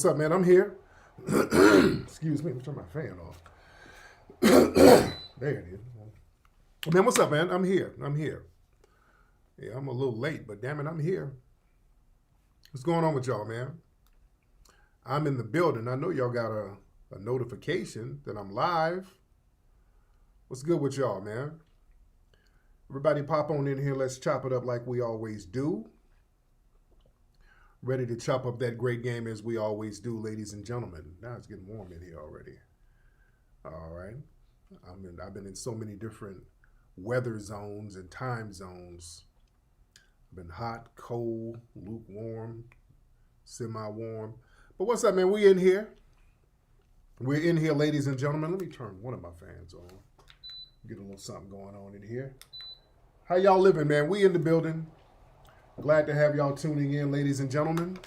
what's up, man? I'm here. Excuse me, let me turn my fan off. There it is. Man, what's up, man? I'm here. Yeah, I'm a little late, but damn it, I'm here. What's going on with y'all, man? I'm in the building. I know y'all got a notification that I'm live. What's good with y'all, man? Everybody pop on in here. Let's chop it up like we always do. Ready to chop up that great game as we always do, ladies and gentlemen. Now it's getting warm in here already. All right. I've been in so many different weather zones and time zones. I've been hot, cold, lukewarm, semi-warm. But what's up, man? We in here. We're in here, ladies and gentlemen. Let me turn one of my fans on. Get a little something going on in here. How y'all living, man? We in the building. Glad to have y'all tuning in, ladies and gentlemen.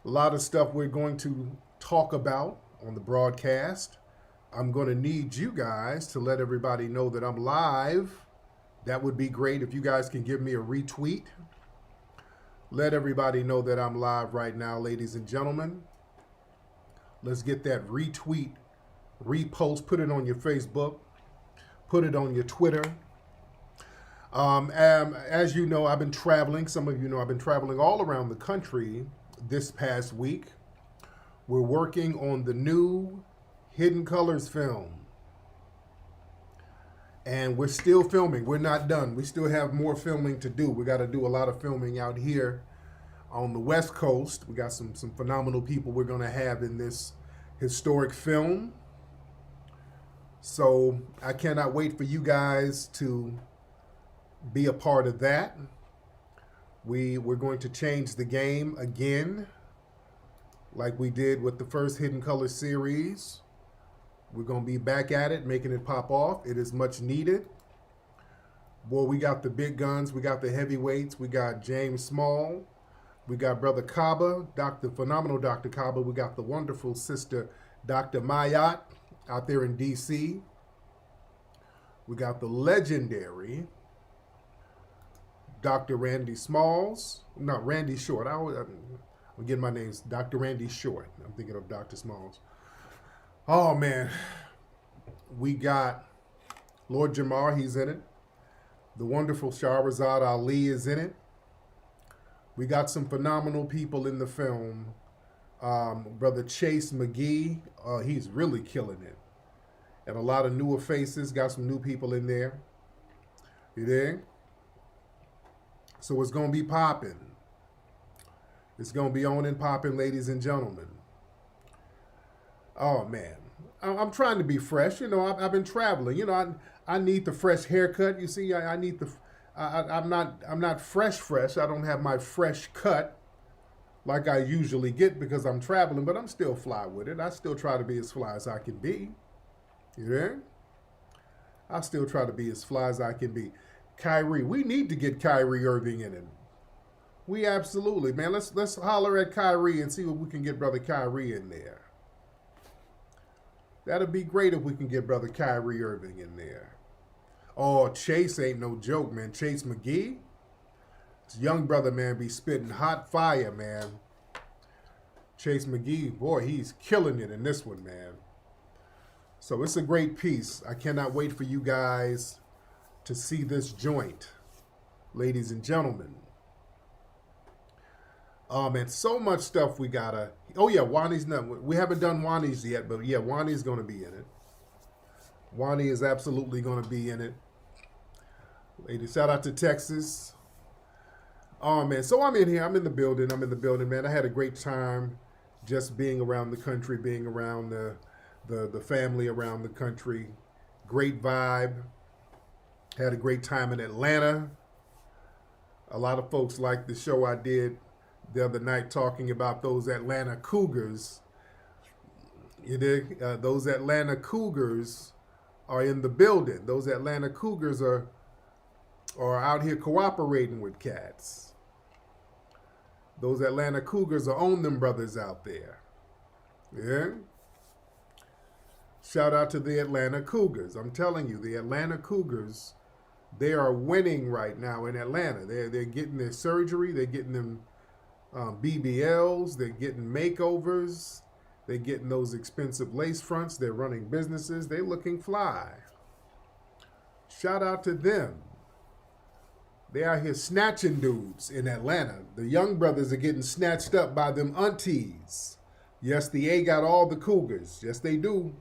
A lot of stuff we're going to talk about on the broadcast. I'm going to need you guys to let everybody know that I'm live. That would be great if you guys can give me a retweet. Let everybody know that I'm live right now, ladies and gentlemen. Let's get that retweet, repost, put it on your Facebook, put it on your Twitter. As you know, I've been traveling. Some of you know I've been traveling all around the country this past week. We're working on the new Hidden Colors film. And we're still filming. We're not done. We still have more filming to do. We got to do a lot of filming out here on the West Coast. We got some phenomenal people we're going to have in this historic film. So I cannot wait for you guys to be a part of that. We're going to change the game again, like we did with the first Hidden Colors series. We're going to be back at it, making it pop off. It is much needed. Boy, we got the big guns. We got the heavyweights. We got James Small. We got Brother Kaba, phenomenal Dr. Kaba. We got the wonderful sister, Dr. Mayat, out there in D.C. We got the legendary Dr. Randy Smalls. Not Randy Short. I'm getting my names. Dr. Randy Short. I'm thinking of Dr. Smalls. Oh, man. We got Lord Jamar. He's in it. The wonderful Shahrazad Ali is in it. We got some phenomenal people in the film. Brother Chase McGee. He's really killing it. And a lot of newer faces. Got some new people in there. You dig? So it's going to be popping. It's going to be on and popping, ladies and gentlemen. Oh, man. I'm trying to be fresh. You know, I've been traveling. You know, I need the fresh haircut. You see, I need the... I'm not fresh. I don't have my fresh cut like I usually get because I'm traveling, but I'm still fly with it. I still try to be as fly as I can be. Yeah? I still try to be as fly as I can be. Kyrie, we need to get Kyrie Irving in it. We absolutely, man. Let's holler at Kyrie and see if we can get Brother Kyrie in there. That'd be great if we can get Brother Kyrie Irving in there. Oh, Chase ain't no joke, man. Chase McGee, this young brother, man, be spitting hot fire, man. Chase McGee, boy, he's killing it in this one, man. So it's a great piece. I cannot wait for you guys to see this joint, ladies and gentlemen. Man, so much stuff we gotta. Oh yeah, Wani's not. We haven't done Wani's yet, but yeah, Wani's gonna be in it. Wani is absolutely gonna be in it. Ladies, shout out to Texas. Oh man, so I'm in here. I'm in the building, man. I had a great time just being around the country, being around the family around the country. Great vibe. Had a great time in Atlanta. A lot of folks liked the show I did the other night talking about those Atlanta Cougars. You dig? Those Atlanta Cougars are in the building. Those Atlanta Cougars are out here cooperating with cats. Those Atlanta Cougars are on them brothers out there. Yeah? Shout out to the Atlanta Cougars. I'm telling you, the Atlanta Cougars, they are winning right now in Atlanta. They're getting their surgery. They're getting them BBLs. They're getting makeovers. They're getting those expensive lace fronts. They're running businesses. They're looking fly. Shout out to them. They out here snatching dudes in Atlanta. The young brothers are getting snatched up by them aunties. Yes, the A got all the cougars. Yes, they do.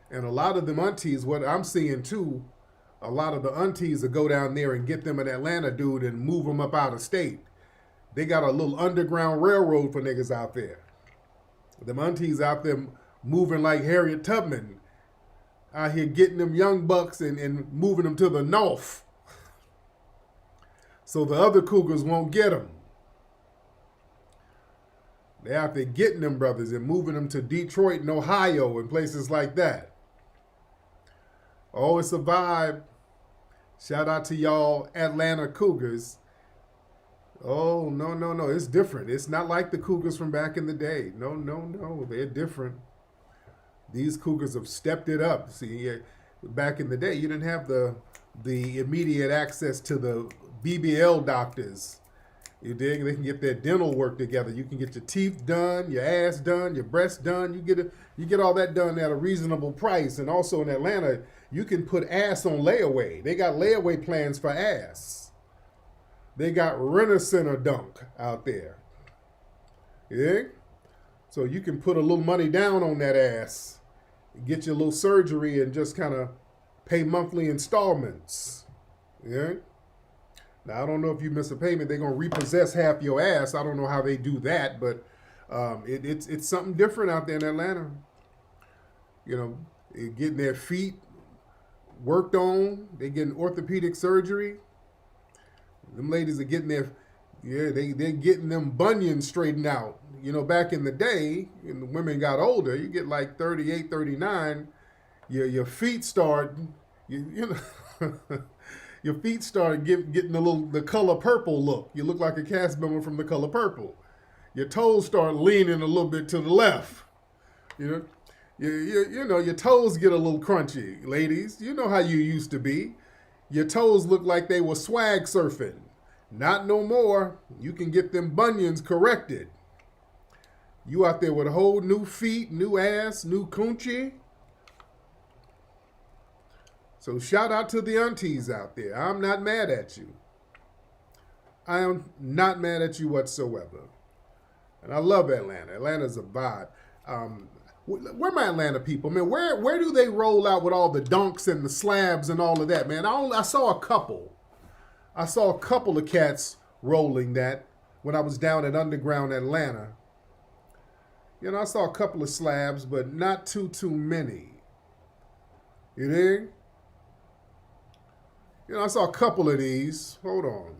And a lot of them aunties, what I'm seeing too, a lot of the aunties will go down there and get them an Atlanta dude and move them up out of state. They got a little underground railroad for niggas out there. Them aunties out there moving like Harriet Tubman, out here getting them young bucks and moving them to the north. So the other cougars won't get them. They out there getting them brothers and moving them to Detroit and Ohio and places like that. Oh, it's a vibe. Shout out to y'all Atlanta Cougars. Oh, no. It's different. It's not like the Cougars from back in the day. No. They're different. These Cougars have stepped it up. See, back in the day, you didn't have the immediate access to the BBL doctors. You dig? They can get their dental work together. You can get your teeth done, your ass done, your breasts done. You get all that done at a reasonable price. And also in Atlanta, you can put ass on layaway. They got layaway plans for ass. They got Rent-A-Center Dunk out there. You dig? So you can put a little money down on that ass, get your little surgery, and just kind of pay monthly installments. Yeah. Now, I don't know if you miss a payment, they're going to repossess half your ass. I don't know how they do that, but it's something different out there in Atlanta. You know, getting their feet worked on. They're getting orthopedic surgery. Them ladies are getting they're getting them bunions straightened out. You know, back in the day, when the women got older, you get like 38, 39, your feet start, you know, your feet start getting the color purple look. You look like a cast member from The Color Purple. Your toes start leaning a little bit to the left. You know, your toes get a little crunchy, ladies. You know how you used to be. Your toes look like they were swag surfing. Not no more. You can get them bunions corrected. You out there with a whole new feet, new ass, new coochie. So shout out to the aunties out there. I'm not mad at you. I am not mad at you whatsoever. And I love Atlanta. Atlanta's a vibe. Where my Atlanta people, man? Where do they roll out with all the dunks and the slabs and all of that, man? I saw a couple. I saw a couple of cats rolling that when I was down at Underground Atlanta. You know, I saw a couple of slabs, but not too many. You dig? You know, I saw a couple of these. Hold on.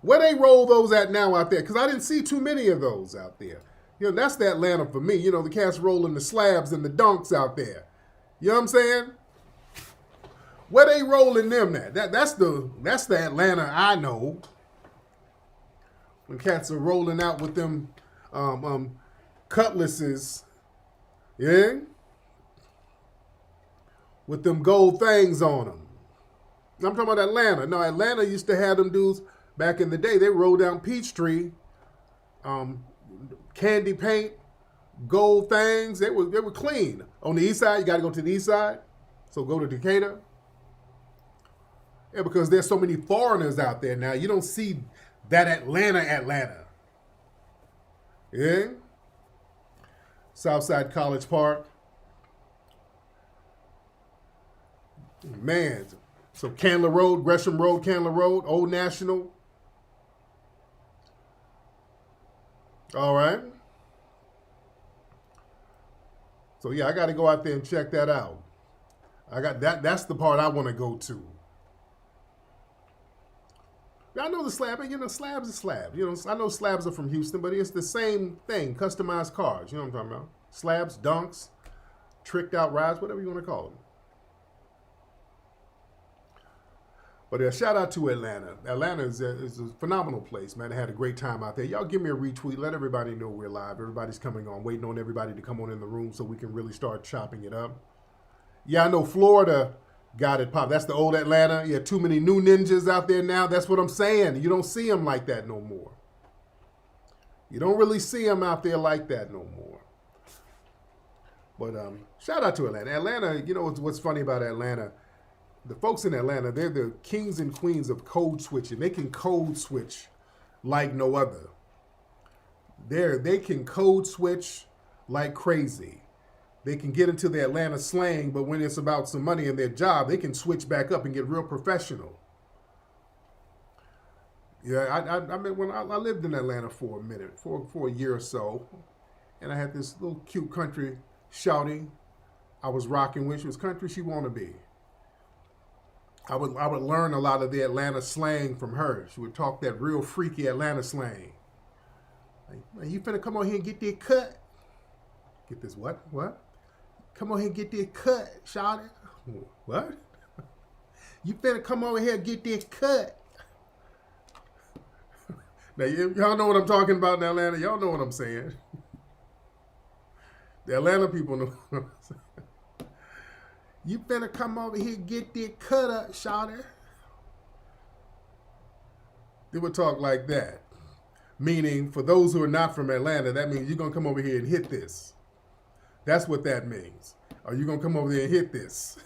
Where they roll those at now out there? Because I didn't see too many of those out there. You know, that's the Atlanta for me. You know, the cats rolling the slabs and the dunks out there. You know what I'm saying? Where they rolling them at? That's the Atlanta I know. When cats are rolling out with them cutlasses. Yeah? With them gold things on them. I'm talking about Atlanta. No, Atlanta used to have them dudes back in the day. They rolled down Peachtree, candy paint, gold things. They were clean. On the east side, you got to go to the east side. So go to Decatur. Yeah, because there's so many foreigners out there now. You don't see that Atlanta. Yeah? Southside College Park. Man, so Candler Road, Gresham Road, Candler Road, Old National. All right. So yeah, I got to go out there and check that out. I got that. That's the part I want to go to. I know the slab, you know, slabs are slabs. You know, I know slabs are from Houston, but it's the same thing. Customized cars. You know what I'm talking about? Slabs, dunks, tricked out rides, whatever you want to call them. But shout out to Atlanta. Atlanta is a phenomenal place, man. I had a great time out there. Y'all give me a retweet. Let everybody know we're live. Everybody's coming on. Waiting on everybody to come on in the room so we can really start chopping it up. Yeah, I know Florida got it popped. That's the old Atlanta. Yeah, too many new ninjas out there now. That's what I'm saying. You don't see them like that no more. You don't really see them out there like that no more. But shout out to Atlanta. Atlanta, you know what's funny about Atlanta? The folks in Atlanta, they're the kings and queens of code switching. They can code switch like no other. They can code switch like crazy. They can get into the Atlanta slang, but when it's about some money in their job, they can switch back up and get real professional. Yeah, I mean, when I lived in Atlanta for a minute, for a year or so, and I had this little cute country shouting I was rocking with. She was country she wanna be. I would learn a lot of the Atlanta slang from her. She would talk that real freaky Atlanta slang. Like, you finna come on here and get that cut? Get this what? What? Come on here and get that cut, shawty. What? You finna come over here and get that cut. Now, y'all know what I'm talking about in Atlanta. Y'all know what I'm saying. The Atlanta people know what I'm saying. You finna come over here and get that cut up, shawty. They would talk like that. Meaning, for those who are not from Atlanta, that means you're going to come over here and hit this. That's what that means. Are you going to come over there and hit this?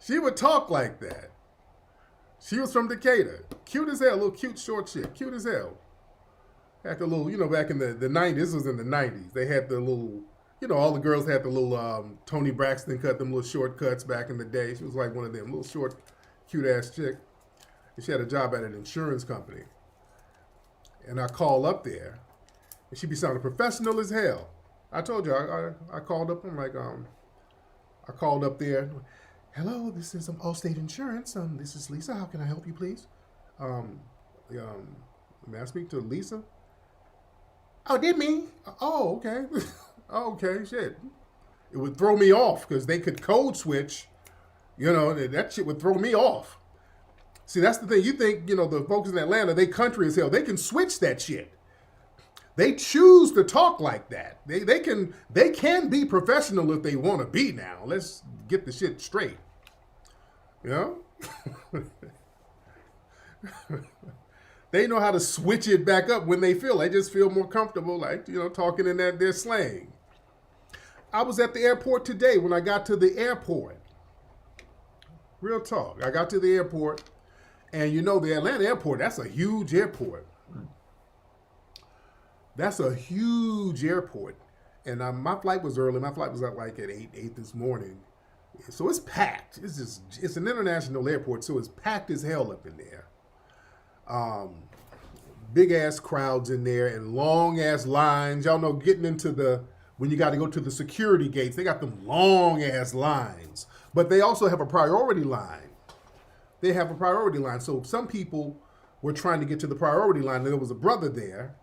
She would talk like that. She was from Decatur. Cute as hell, little cute short shit. Cute as hell. Had the little, back in the 90s, this was in the 90s. They had the little, all the girls had the little Tony Braxton cut, them little short cuts back in the day. She was like one of them, little short, cute ass chick. And she had a job at an insurance company. And I call up there, and she be sounding professional as hell. I told you, I called up, I called up there. Hello, this is Allstate Insurance. This is Lisa. How can I help you, please? May I speak to Lisa? Oh, did me? Oh, okay. Oh, okay, shit. It would throw me off because they could code switch. That shit would throw me off. See, that's the thing. You think, the folks in Atlanta, they country as hell. They can switch that shit. They choose to talk like that. They can be professional if they want to be now. Let's get the shit straight. They know how to switch it back up when they feel. They just feel more comfortable, like, talking in their slang. I was at the airport today when I got to the airport. Real talk. I got to the airport, and the Atlanta airport, that's a huge airport. That's a huge airport. And my flight was early. My flight was at like at 8 this morning. So it's packed. It's an international airport, so it's packed as hell up in there. Big ass crowds in there and long ass lines. Y'all know getting into when you got to go to the security gates, they got them long ass lines. But they also have a priority line. They have a priority line. So some people were trying to get to the priority line. And there was a brother there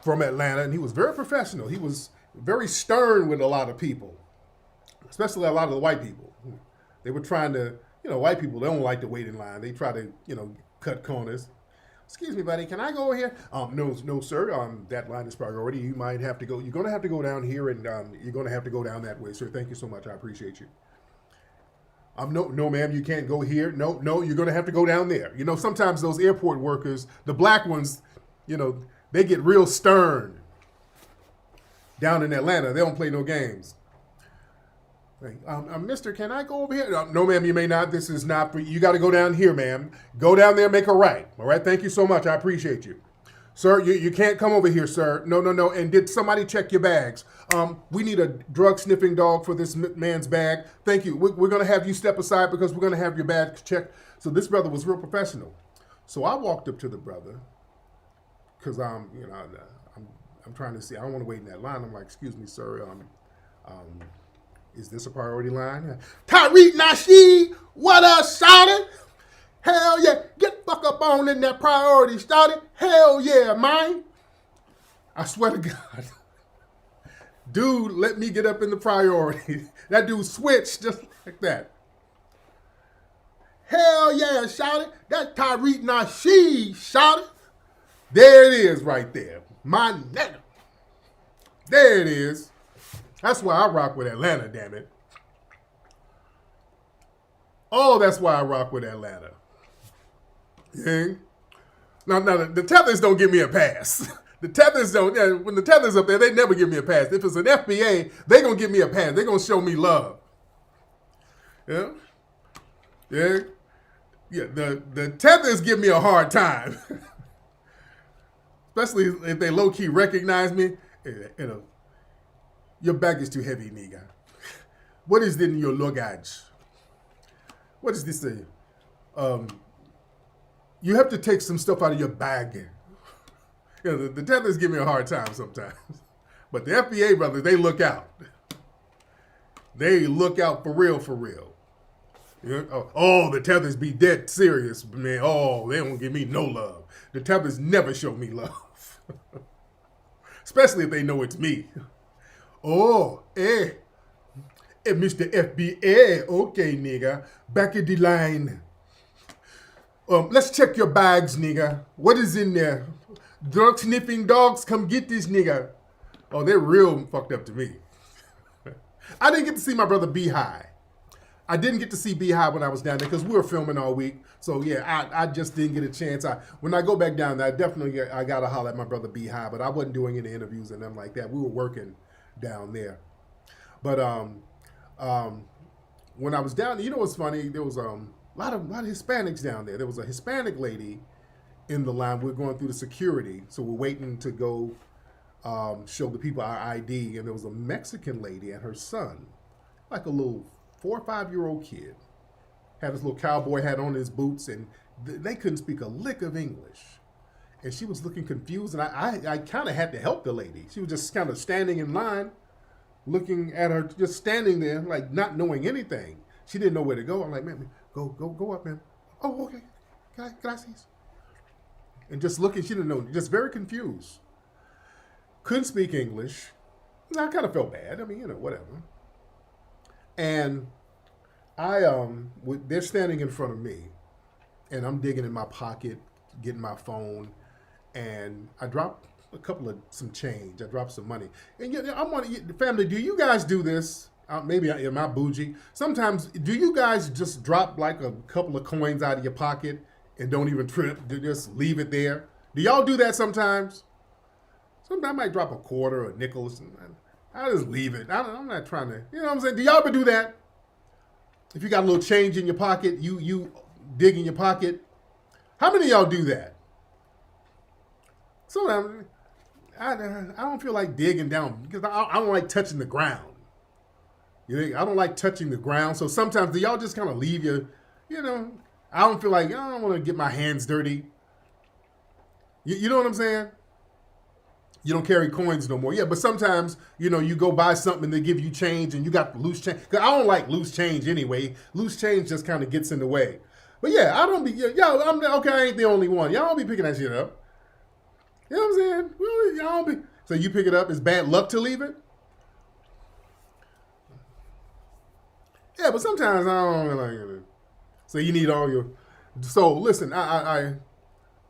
from Atlanta, and he was very professional. He was very stern with a lot of people, especially a lot of the white people. They were trying to, white people, they don't like to wait in line. They try to, cut corners. Excuse me, buddy, can I go over here? No, sir. That line is priority. You might have to go. You're going to have to go down here, and you're going to have to go down that way, sir. Thank you so much. I appreciate you. No, ma'am, you can't go here. No, you're going to have to go down there. Sometimes those airport workers, the black ones, they get real stern. Down in Atlanta, they don't play no games. Mister, can I go over here? No, ma'am, you may not. This is not for you. You got to go down here, ma'am. Go down there, make a right. All right, thank you so much. I appreciate you. Sir, you can't come over here, sir. No. And did somebody check your bags? We need a drug-sniffing dog for this man's bag. Thank you. We're going to have you step aside because we're going to have your bag checked. So this brother was real professional. So I walked up to the brother because I'm trying to see. I don't want to wait in that line. I'm like, excuse me, sir. Is this a priority line? Tariq Nasheed, what up, shouted? Hell yeah, get fuck up on in that priority, shouted. Hell yeah, man. I swear to God. Dude, let me get up in the priority. That dude switched just like that. Hell yeah, shouted. That's Tariq Nasheed, shouted. There it is right there. My nigga. There it is. That's why I rock with Atlanta, damn it. Oh, that's why I rock with Atlanta. Yeah. Now the tethers don't give me a pass. The tethers don't. When the tethers up there, they never give me a pass. If it's an FBA, they gonna give me a pass. They gonna show me love. Yeah, yeah, yeah. The tethers give me a hard time, especially if they low key recognize me. You know, your bag is too heavy, nigga. What is in your luggage? What is this thing? You have to take some stuff out of your bag. You know, the tethers give me a hard time sometimes. But the FBA brothers, they look out. They look out for real, for real. You know, oh, the tethers be dead serious, man. Oh, they don't give me no love. The tethers never show me love. Especially if they know it's me. Oh, Mr. FBA. Okay, nigga. Back in the line. Let's check your bags, nigga. What is in there? Drug sniffing dogs, come get this nigga. Oh, they're real fucked up to me. I didn't get to see my brother B-High. I didn't get to see B-High when I was down there because we were filming all week. So yeah, I just didn't get a chance. When I go back down there, I gotta holler at my brother B-High, but I wasn't doing any interviews and them like that. We were working down there. But when I was down there, you know what's funny? There was a lot of Hispanics down there. There was a Hispanic lady in the line. We're going through the security, so we're waiting to go show the people our ID. And there was a Mexican lady and her son, like a little 4 or 5 year old kid, had his little cowboy hat on, his boots, and they couldn't speak a lick of English. And she was looking confused, and I kind of had to help the lady. She was just kind of standing in line, looking at her, just standing there, like not knowing anything. She didn't know where to go. I'm like, man, go up, man. Oh, okay. Gracias. And just looking, she didn't know, just very confused. Couldn't speak English. I kind of felt bad. I mean, you know, whatever. And they're standing in front of me, and I'm digging in my pocket, getting my phone, and I dropped some change. I dropped some money. And I'm wondering, family, do you guys do this? Maybe am I bougie? Sometimes, do you guys just drop like a couple of coins out of your pocket and don't even trip, just leave it there? Do y'all do that sometimes? Sometimes I might drop a quarter or a nickel or something. I just leave it. I'm not trying to, you know what I'm saying? Do y'all ever do that? If you got a little change in your pocket, you dig in your pocket. How many of y'all do that? Sometimes I don't feel like digging down because I don't like touching the ground. You know, I don't like touching the ground. So sometimes do y'all just kind of leave you know, I don't feel like, I don't want to get my hands dirty. You know what I'm saying? You don't carry coins no more. Yeah, but sometimes, you know, you go buy something and they give you change and you got loose change. Because I don't like loose change anyway. Loose change just kind of gets in the way. But yeah, I don't be, okay, I ain't the only one. Y'all don't be picking that shit up. You know what I'm saying? Well, y'all don't be. So you pick it up, it's bad luck to leave it? Yeah, but sometimes I don't like it. So you need all your, so listen,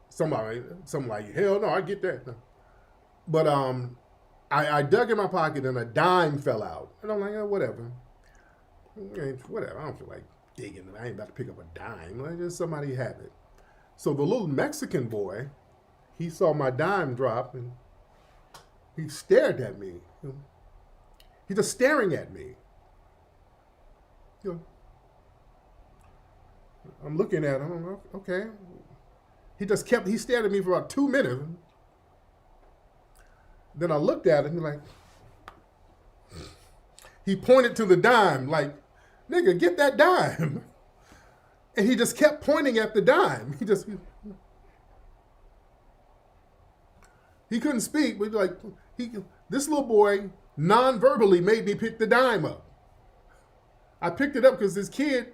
somebody like, hell no, I get that. But I dug in my pocket and a dime fell out. And I'm like, whatever. Whatever, I don't feel like digging. I ain't about to pick up a dime. Like, just somebody have it. So the little Mexican boy, he saw my dime drop and he stared at me. He's just staring at me. You know, I'm looking at him. I'm like, okay. He stared at me for about 2 minutes. Then I looked at him, like, he pointed to the dime, like, nigga, get that dime. And he just kept pointing at the dime. He couldn't speak, but like, this little boy non-verbally made me pick the dime up. I picked it up because this kid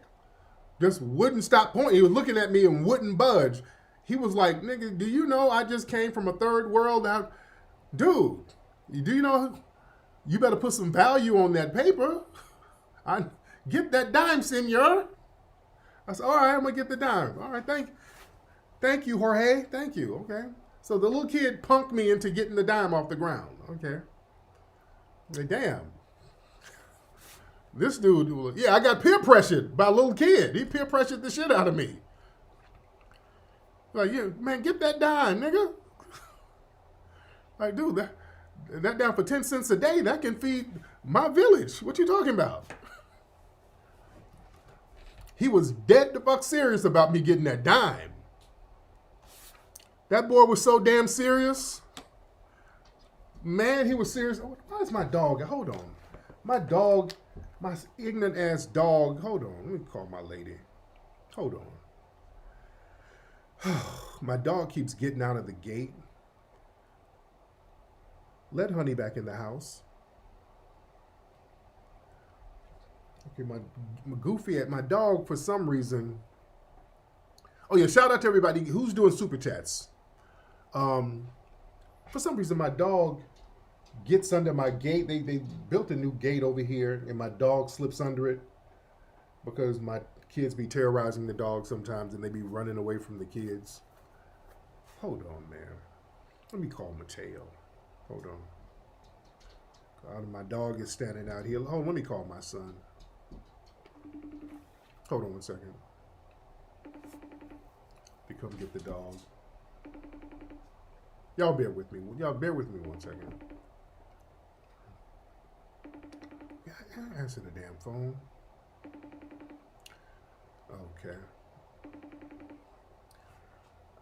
just wouldn't stop pointing. He was looking at me and wouldn't budge. He was like, nigga, do you know I just came from a third world? Dude, do you know, you better put some value on that paper. Get that dime, senor. I said, all right, I'm going to get the dime. All right, thank you, Jorge. Thank you, okay. So the little kid punked me into getting the dime off the ground, okay. Like, damn. This dude, yeah, I got peer pressured by a little kid. He peer pressured the shit out of me. Like, yeah, man, get that dime, nigga. Like, dude, that down for 10 cents a day, that can feed my village. What you talking about? He was dead the fuck serious about me getting that dime. That boy was so damn serious. Man, he was serious. Why is my dog? Hold on. My dog, my ignorant ass dog. Hold on. Let me call my lady. Hold on. My dog keeps getting out of the gate. Let Honey back in the house. Okay, my goofy at my dog for some reason. Oh yeah, shout out to everybody who's doing super chats. For some reason my dog gets under my gate. They built a new gate over here and my dog slips under it because my kids be terrorizing the dog sometimes and they be running away from the kids. Hold on, man. Let me call Mateo. Hold on. My dog is standing out here. Hold on, let me call my son. Hold on 1 second. To come get the dog. Y'all bear with me. Y'all bear with me 1 second. Yeah, I answer the damn phone. Okay.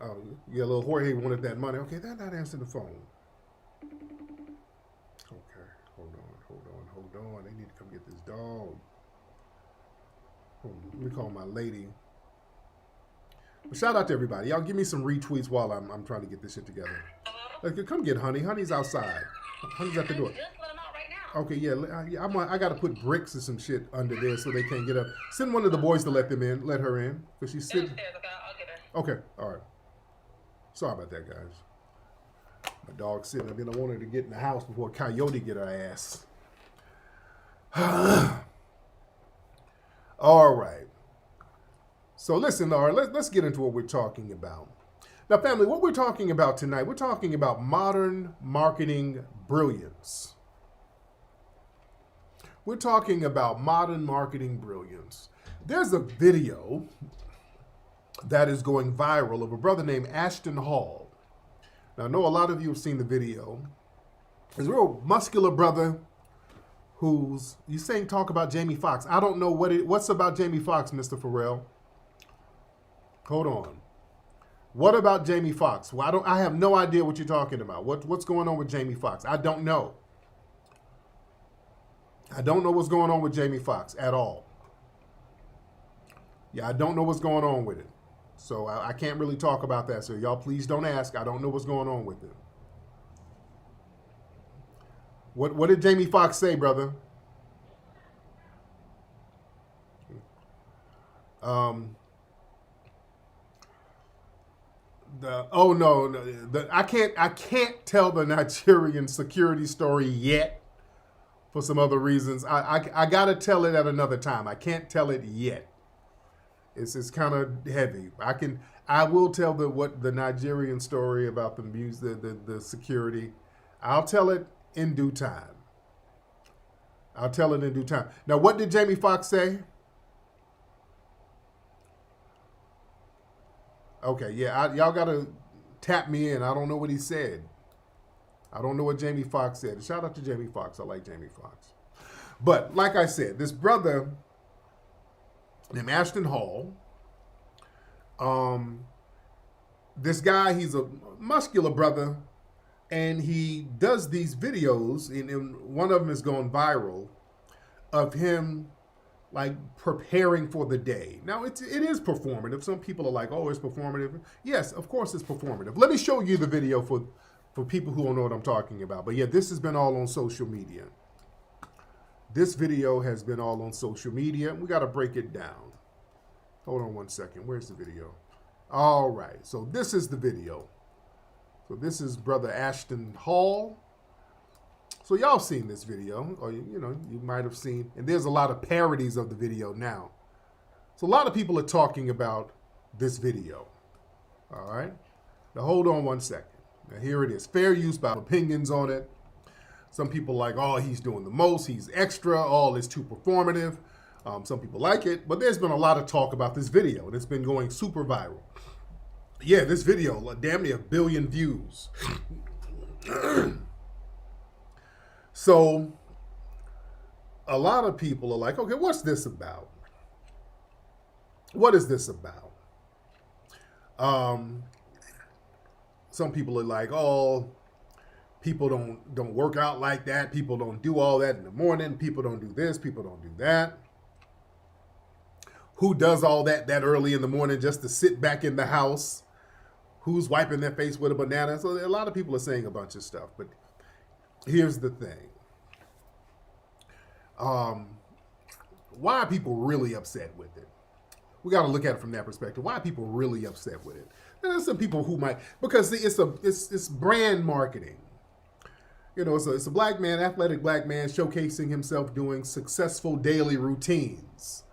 Oh, yeah, little Jorge wanted that money. Okay, that not answering the phone. Okay, hold on. They need to come get this dog. Let me call my lady. But shout out to everybody. Y'all give me some retweets while I'm trying to get this shit together. Like, come get Honey. Honey's outside. Honey's at the door. Okay, yeah. I got to put bricks or some shit under there so they can't get up. Send one of the boys to let them in. Let her in. Because she's sitting. I'll get her. Okay, all right. Sorry about that, guys. My dog's sitting. I mean, I wanted to get in the house before Coyote get her ass. All right. So listen, all right, let's get into what we're talking about. Now, family, what we're talking about tonight, we're talking about modern marketing brilliance. We're talking about modern marketing brilliance. There's a video that is going viral of a brother named Ashton Hall. Now, I know a lot of you have seen the video. He's a real muscular brother who's, you saying talk about Jamie Foxx. I don't know what's about Jamie Foxx, Mr. Pharrell. Hold on. What about Jamie Foxx? Well, I have no idea what you're talking about. What's going on with Jamie Foxx? I don't know. I don't know what's going on with Jamie Foxx at all. Yeah, I don't know what's going on with it. So I can't really talk about that. So y'all please don't ask. I don't know what's going on with it. What did Jamie Foxx say, brother? I can't tell the Nigerian security story yet for some other reasons. I gotta tell it at another time. I can't tell it yet. It's kind of heavy. I will tell the Nigerian story about the music, the security. I'll tell it in due time. Now, what did Jamie Foxx say? Okay, yeah, y'all gotta tap me in. I don't know what he said. I don't know what Jamie Foxx said. Shout out to Jamie Foxx. I like Jamie Foxx. But like I said, this brother named Ashton Hall, this guy, he's a muscular brother, and he does these videos, and one of them is going viral, of him like preparing for the day. Now, it is performative. Some people are like, oh, it's performative. Yes, of course it's performative. Let me show you the video for people who don't know what I'm talking about. But yeah, this has been all on social media. This video has been all on social media. We got to break it down. Hold on 1 second. Where's the video? All right. So this is the video. So this is Brother Ashton Hall. So y'all seen this video, or you might have seen, and there's a lot of parodies of the video now. So a lot of people are talking about this video. All right. Now hold on 1 second. Now here it is. Fair use by opinions on it. Some people like, oh, he's doing the most, he's extra, all is too performative. Some people like it, but there's been a lot of talk about this video, and it's been going super viral. Yeah, this video, damn near 1 billion views. So, a lot of people are like, okay, what's this about? What is this about? Some people are like, oh, people don't work out like that. People don't do all that in the morning. People don't do this. People don't do that. Who does all that early in the morning just to sit back in the house? Who's wiping their face with a banana? So a lot of people are saying a bunch of stuff. But here's the thing. Why are people really upset with it? We got to look at it from that perspective. Why are people really upset with it? There's some people who might, because it's brand marketing. You know, it's a black man, athletic black man showcasing himself doing successful daily routines.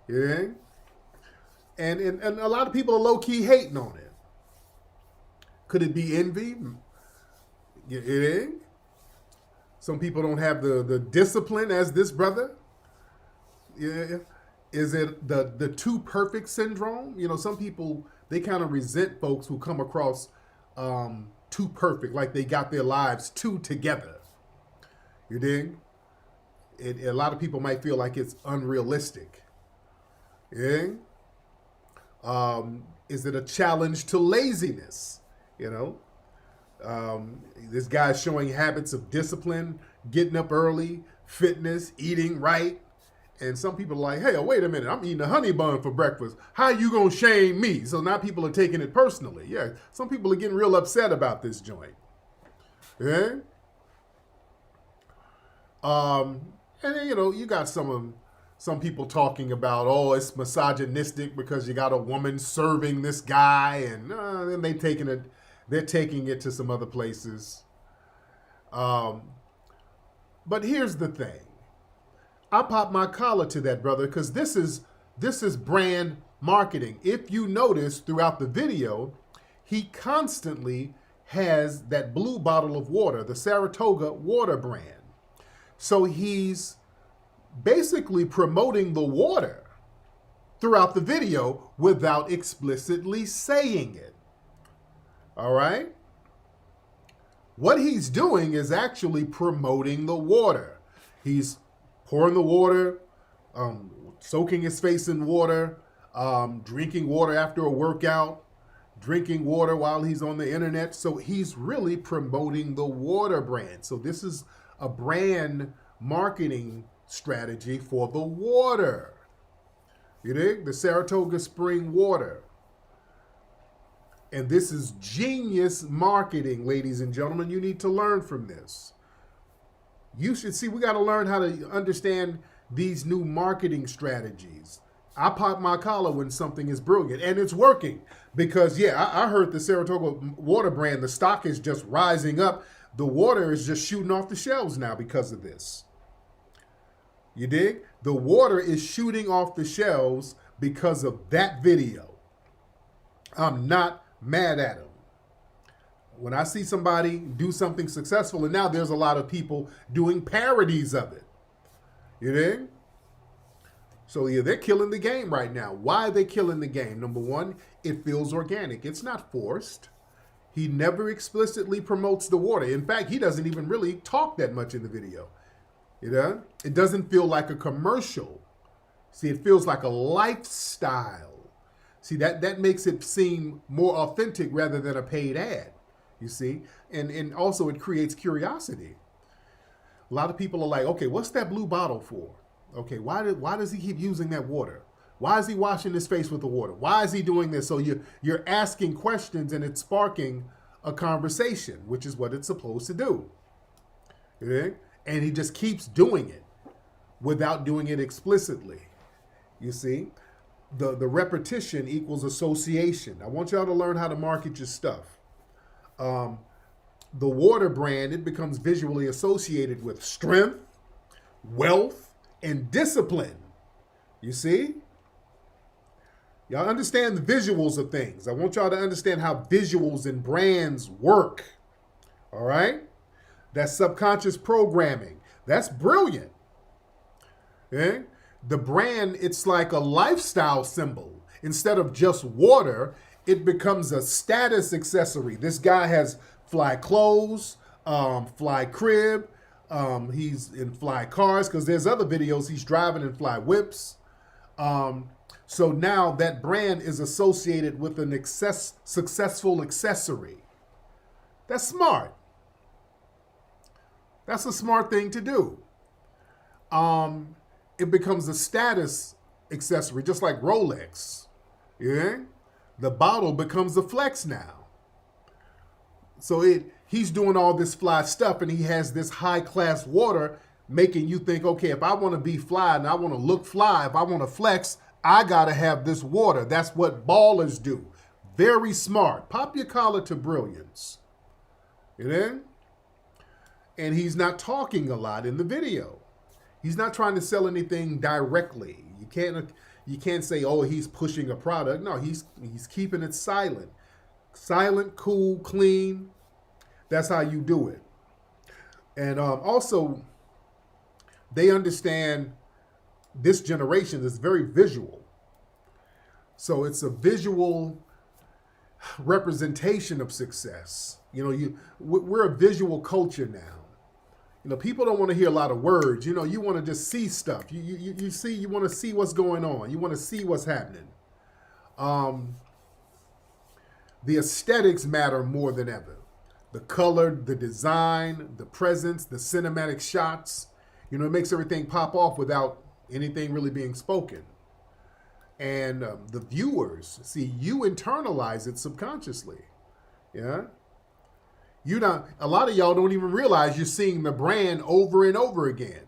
Yeah? And a lot of people are low-key hating on it. Could it be envy? Yeah. Some people don't have the discipline as this brother. Yeah. Is it the too perfect syndrome? You know, some people, they kind of resent folks who come across too perfect, like they got their lives too together. You dig? A lot of people might feel like it's unrealistic. Yeah. Is it a challenge to laziness? You know, this guy's showing habits of discipline, getting up early, fitness, eating right. And some people are like, hey, wait a minute, I'm eating a honey bun for breakfast. How you gonna shame me? So now people are taking it personally. Yeah, some people are getting real upset about this joint. Yeah. And then, you know, you got some people talking about, oh, it's misogynistic because you got a woman serving this guy, and then they're taking it to some other places. But here's the thing. I pop my collar to that, brother, because this is brand marketing. If you notice throughout the video, he constantly has that blue bottle of water, the Saratoga water brand. So he's basically promoting the water throughout the video without explicitly saying it. All right? What he's doing is actually promoting the water. He's pouring the water, soaking his face in water, drinking water after a workout, drinking water while he's on the internet. So he's really promoting the water brand. So this is a brand marketing strategy for the water. You dig? The Saratoga spring water. And this is genius marketing, ladies and gentlemen. You need to learn from this. You should see, we got to learn how to understand these new marketing strategies. I pop my collar when something is brilliant, and it's working. Because, yeah, I heard the Saratoga water brand, the stock is just rising up. The water is just shooting off the shelves now because of this. You dig? The water is shooting off the shelves because of that video. I'm not mad at him. When I see somebody do something successful, and now there's a lot of people doing parodies of it. You dig? So yeah, they're killing the game right now. Why are they killing the game? Number one, it feels organic. It's not forced. He never explicitly promotes the water. In fact, he doesn't even really talk that much in the video. You know? It doesn't feel like a commercial. See, it feels like a lifestyle. See, that makes it seem more authentic rather than a paid ad. You see? And also it creates curiosity. A lot of people are like, okay, what's that blue bottle for? Okay, why does he keep using that water? Why is he washing his face with the water? Why is he doing this? So you're asking questions, and it's sparking a conversation, which is what it's supposed to do. Okay? And he just keeps doing it without doing it explicitly. You see? The repetition equals association. I want y'all to learn how to market your stuff. The water brand, it becomes visually associated with strength, wealth, and discipline. You see? Y'all understand the visuals of things. I want y'all to understand how visuals and brands work. All right? That's subconscious programming. That's brilliant. Okay? The brand, it's like a lifestyle symbol. Instead of just water, it becomes a status accessory. This guy has fly clothes, fly crib. He's in fly cars because there's other videos he's driving in fly whips. So now that brand is associated with an successful accessory. That's smart. That's a smart thing to do. It becomes a status accessory, just like Rolex. Yeah? The bottle becomes a flex now. So he's doing all this fly stuff, and he has this high-class water making you think, okay, if I want to be fly and I want to look fly, if I want to flex, I got to have this water. That's what ballers do. Very smart. Pop your collar to brilliance. You know? And he's not talking a lot in the video. He's not trying to sell anything directly. You can't say, oh, he's pushing a product. No, he's keeping it silent. Silent, cool, clean. That's how you do it. And also, they understand this generation is very visual. So it's a visual representation of success. You know, we're a visual culture now. You know, people don't want to hear a lot of words. You know, you want to just see stuff. You want to see what's going on. You want to see what's happening. The aesthetics matter more than ever. The color, the design, the presence, the cinematic shots. You know, it makes everything pop off without anything really being spoken. And the viewers, see, you internalize it subconsciously. Yeah. A lot of y'all don't even realize you're seeing the brand over and over again.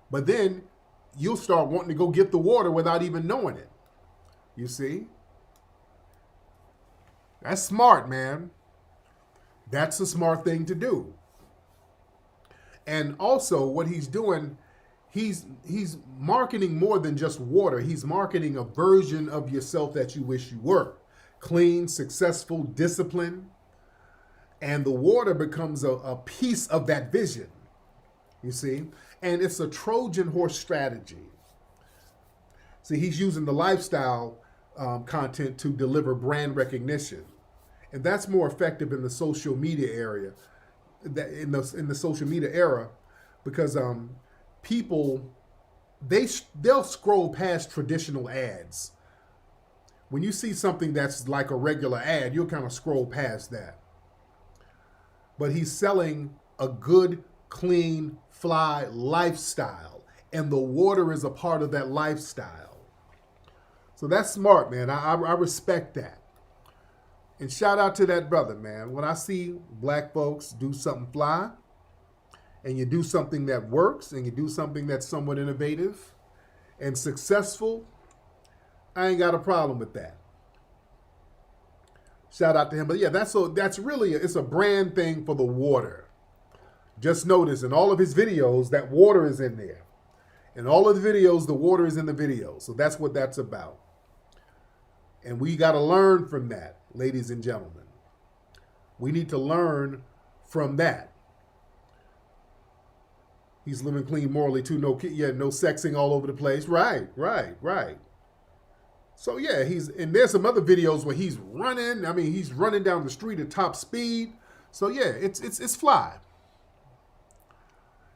But then you'll start wanting to go get the water without even knowing it. You see? That's smart, man. That's a smart thing to do. And also what he's doing, he's marketing more than just water. He's marketing a version of yourself that you wish you were. Clean, successful, disciplined. And the water becomes a piece of that vision, you see? And it's a Trojan horse strategy. See, he's using the lifestyle content to deliver brand recognition. And that's more effective in the social media area, in the social media era, because people, they'll scroll past traditional ads. When you see something that's like a regular ad, you'll kind of scroll past that. But he's selling a good, clean, fly lifestyle. And the water is a part of that lifestyle. So that's smart, man. I respect that. And shout out to that brother, man. When I see black folks do something fly, and you do something that works, and you do something that's somewhat innovative and successful, I ain't got a problem with that. Shout out to him. But yeah, that's really, it's a brand thing for the water. Just notice in all of his videos, that water is in there. In all of the videos, the water is in the video. So that's what that's about. And we got to learn from that, ladies and gentlemen. We need to learn from that. He's living clean morally too. No sexing all over the place. Right. So yeah, and there's some other videos where he's running. I mean, he's running down the street at top speed. So yeah, it's fly.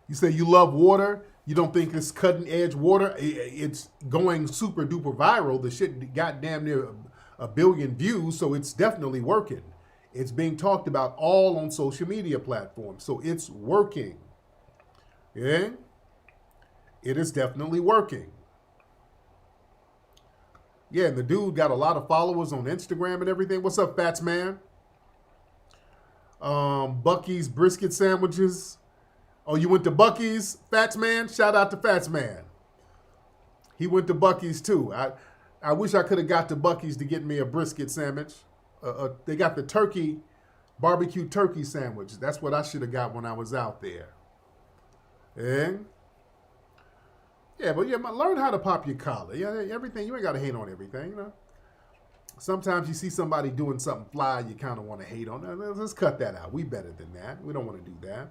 You say you love water. You don't think it's cutting edge water. It's going super duper viral. The shit got damn near a billion views. So it's definitely working. It's being talked about all on social media platforms. So it's working. Yeah, it is definitely working. Yeah, and the dude got a lot of followers on Instagram and everything. What's up, Fats Man? Bucky's brisket sandwiches. Oh, you went to Bucky's, Fats Man? Shout out to Fats Man. He went to Bucky's too. I wish I could have got to Bucky's to get me a brisket sandwich. They got the barbecue turkey sandwich. That's what I should have got when I was out there. And learn how to pop your collar. Yeah, everything. You ain't got to hate on everything, you know. Sometimes you see somebody doing something fly, you kind of want to hate on. Let's cut that out. We better than that. We don't want to do that.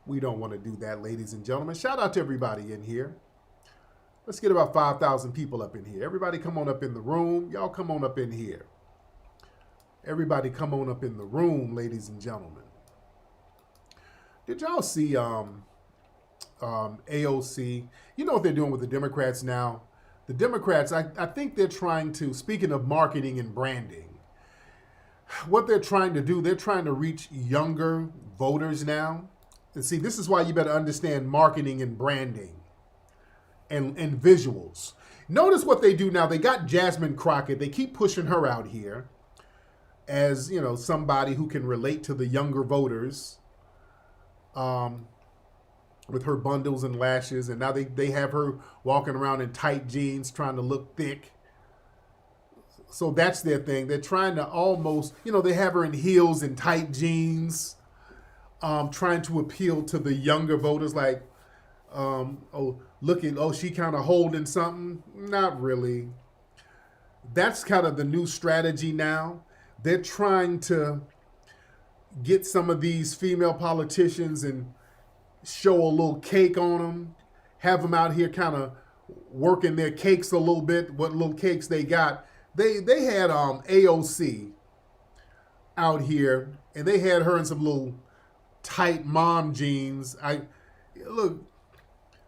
We don't want to do that, ladies and gentlemen. Shout out to everybody in here. Let's get about 5,000 people up in here. Everybody come on up in the room. Y'all come on up in here. Everybody come on up in the room, ladies and gentlemen. Did y'all see AOC? You know what they're doing with the Democrats now? The Democrats, I think they're trying to, speaking of marketing and branding, what they're trying to do, they're trying to reach younger voters now. And see, this is why you better understand marketing and branding and visuals. Notice what they do now. They got Jasmine Crockett. They keep pushing her out here as, you know, somebody who can relate to the younger voters with her bundles and lashes. And now they have her walking around in tight jeans trying to look thick. So that's their thing. They're trying to almost, you know, they have her in heels and tight jeans, trying to appeal to the younger voters like, she kind of holding something. Not really. That's kind of the new strategy now. They're trying to get some of these female politicians and show a little cake on them, have them out here kind of working their cakes a little bit, what little cakes they got. They had AOC out here, and they had her in some little tight mom jeans.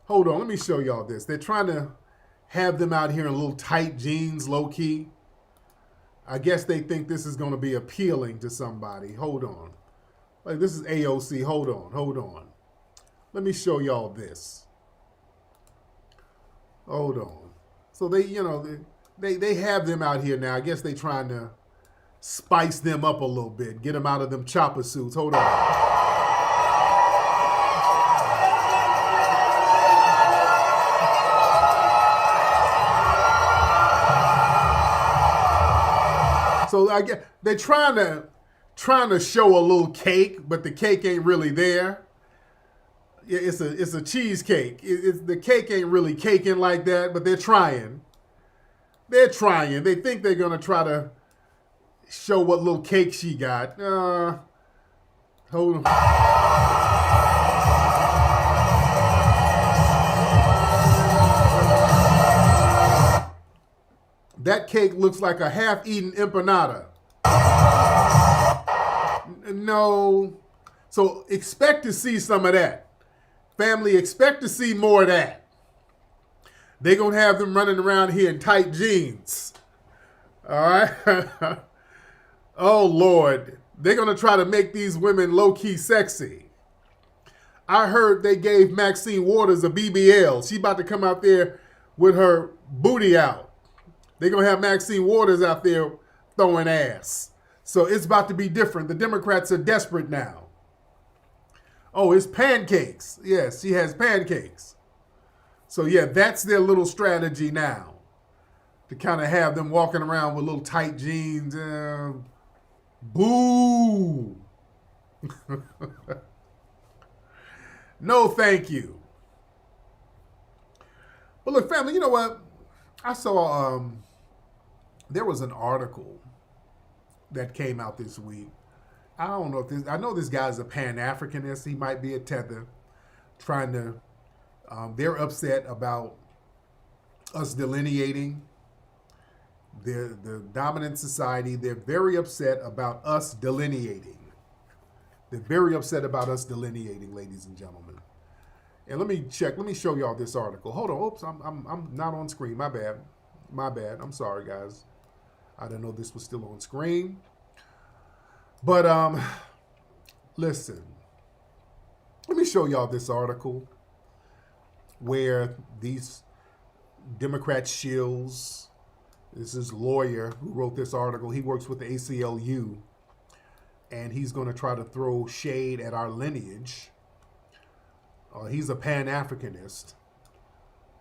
Hold on, let me show y'all this. They're trying to have them out here in little tight jeans, low key. I guess they think this is going to be appealing to somebody. Hold on. Like, this is AOC. Hold on. Let me show y'all this. Hold on. So they, you know, they have them out here now. I guess they trying to spice them up a little bit, get them out of them chopper suits. Hold on. So I guess they're trying to show a little cake, but the cake ain't really there. It's a cheesecake. The cake ain't really caking like that, but they're trying. They're trying. They think they're gonna try to show what little cake she got. Hold on. That cake looks like a half-eaten empanada. No. So expect to see some of that. Family, expect to see more of that. They're going to have them running around here in tight jeans. All right? Oh, Lord. They're going to try to make these women low-key sexy. I heard they gave Maxine Waters a BBL. She about to come out there with her booty out. They're going to have Maxine Waters out there throwing ass. So it's about to be different. The Democrats are desperate now. Oh, it's pancakes. Yes, she has pancakes. So yeah, that's their little strategy now. To kind of have them walking around with little tight jeans. Boo. No, thank you. But look, family, you know what? I saw there was an article that came out this week. I don't know if this, I know this guy's a Pan-Africanist. He might be a tether trying to, they're upset about us delineating the dominant society. They're very upset about us delineating. They're very upset about us delineating, ladies and gentlemen. And let me show y'all this article. Hold on. Oops, I'm not on screen. My bad. I'm sorry, guys. I didn't know this was still on screen. But listen. Let me show y'all this article where these Democrat shills, this is a lawyer who wrote this article. He works with the ACLU, and he's going to try to throw shade at our lineage. He's a Pan-Africanist.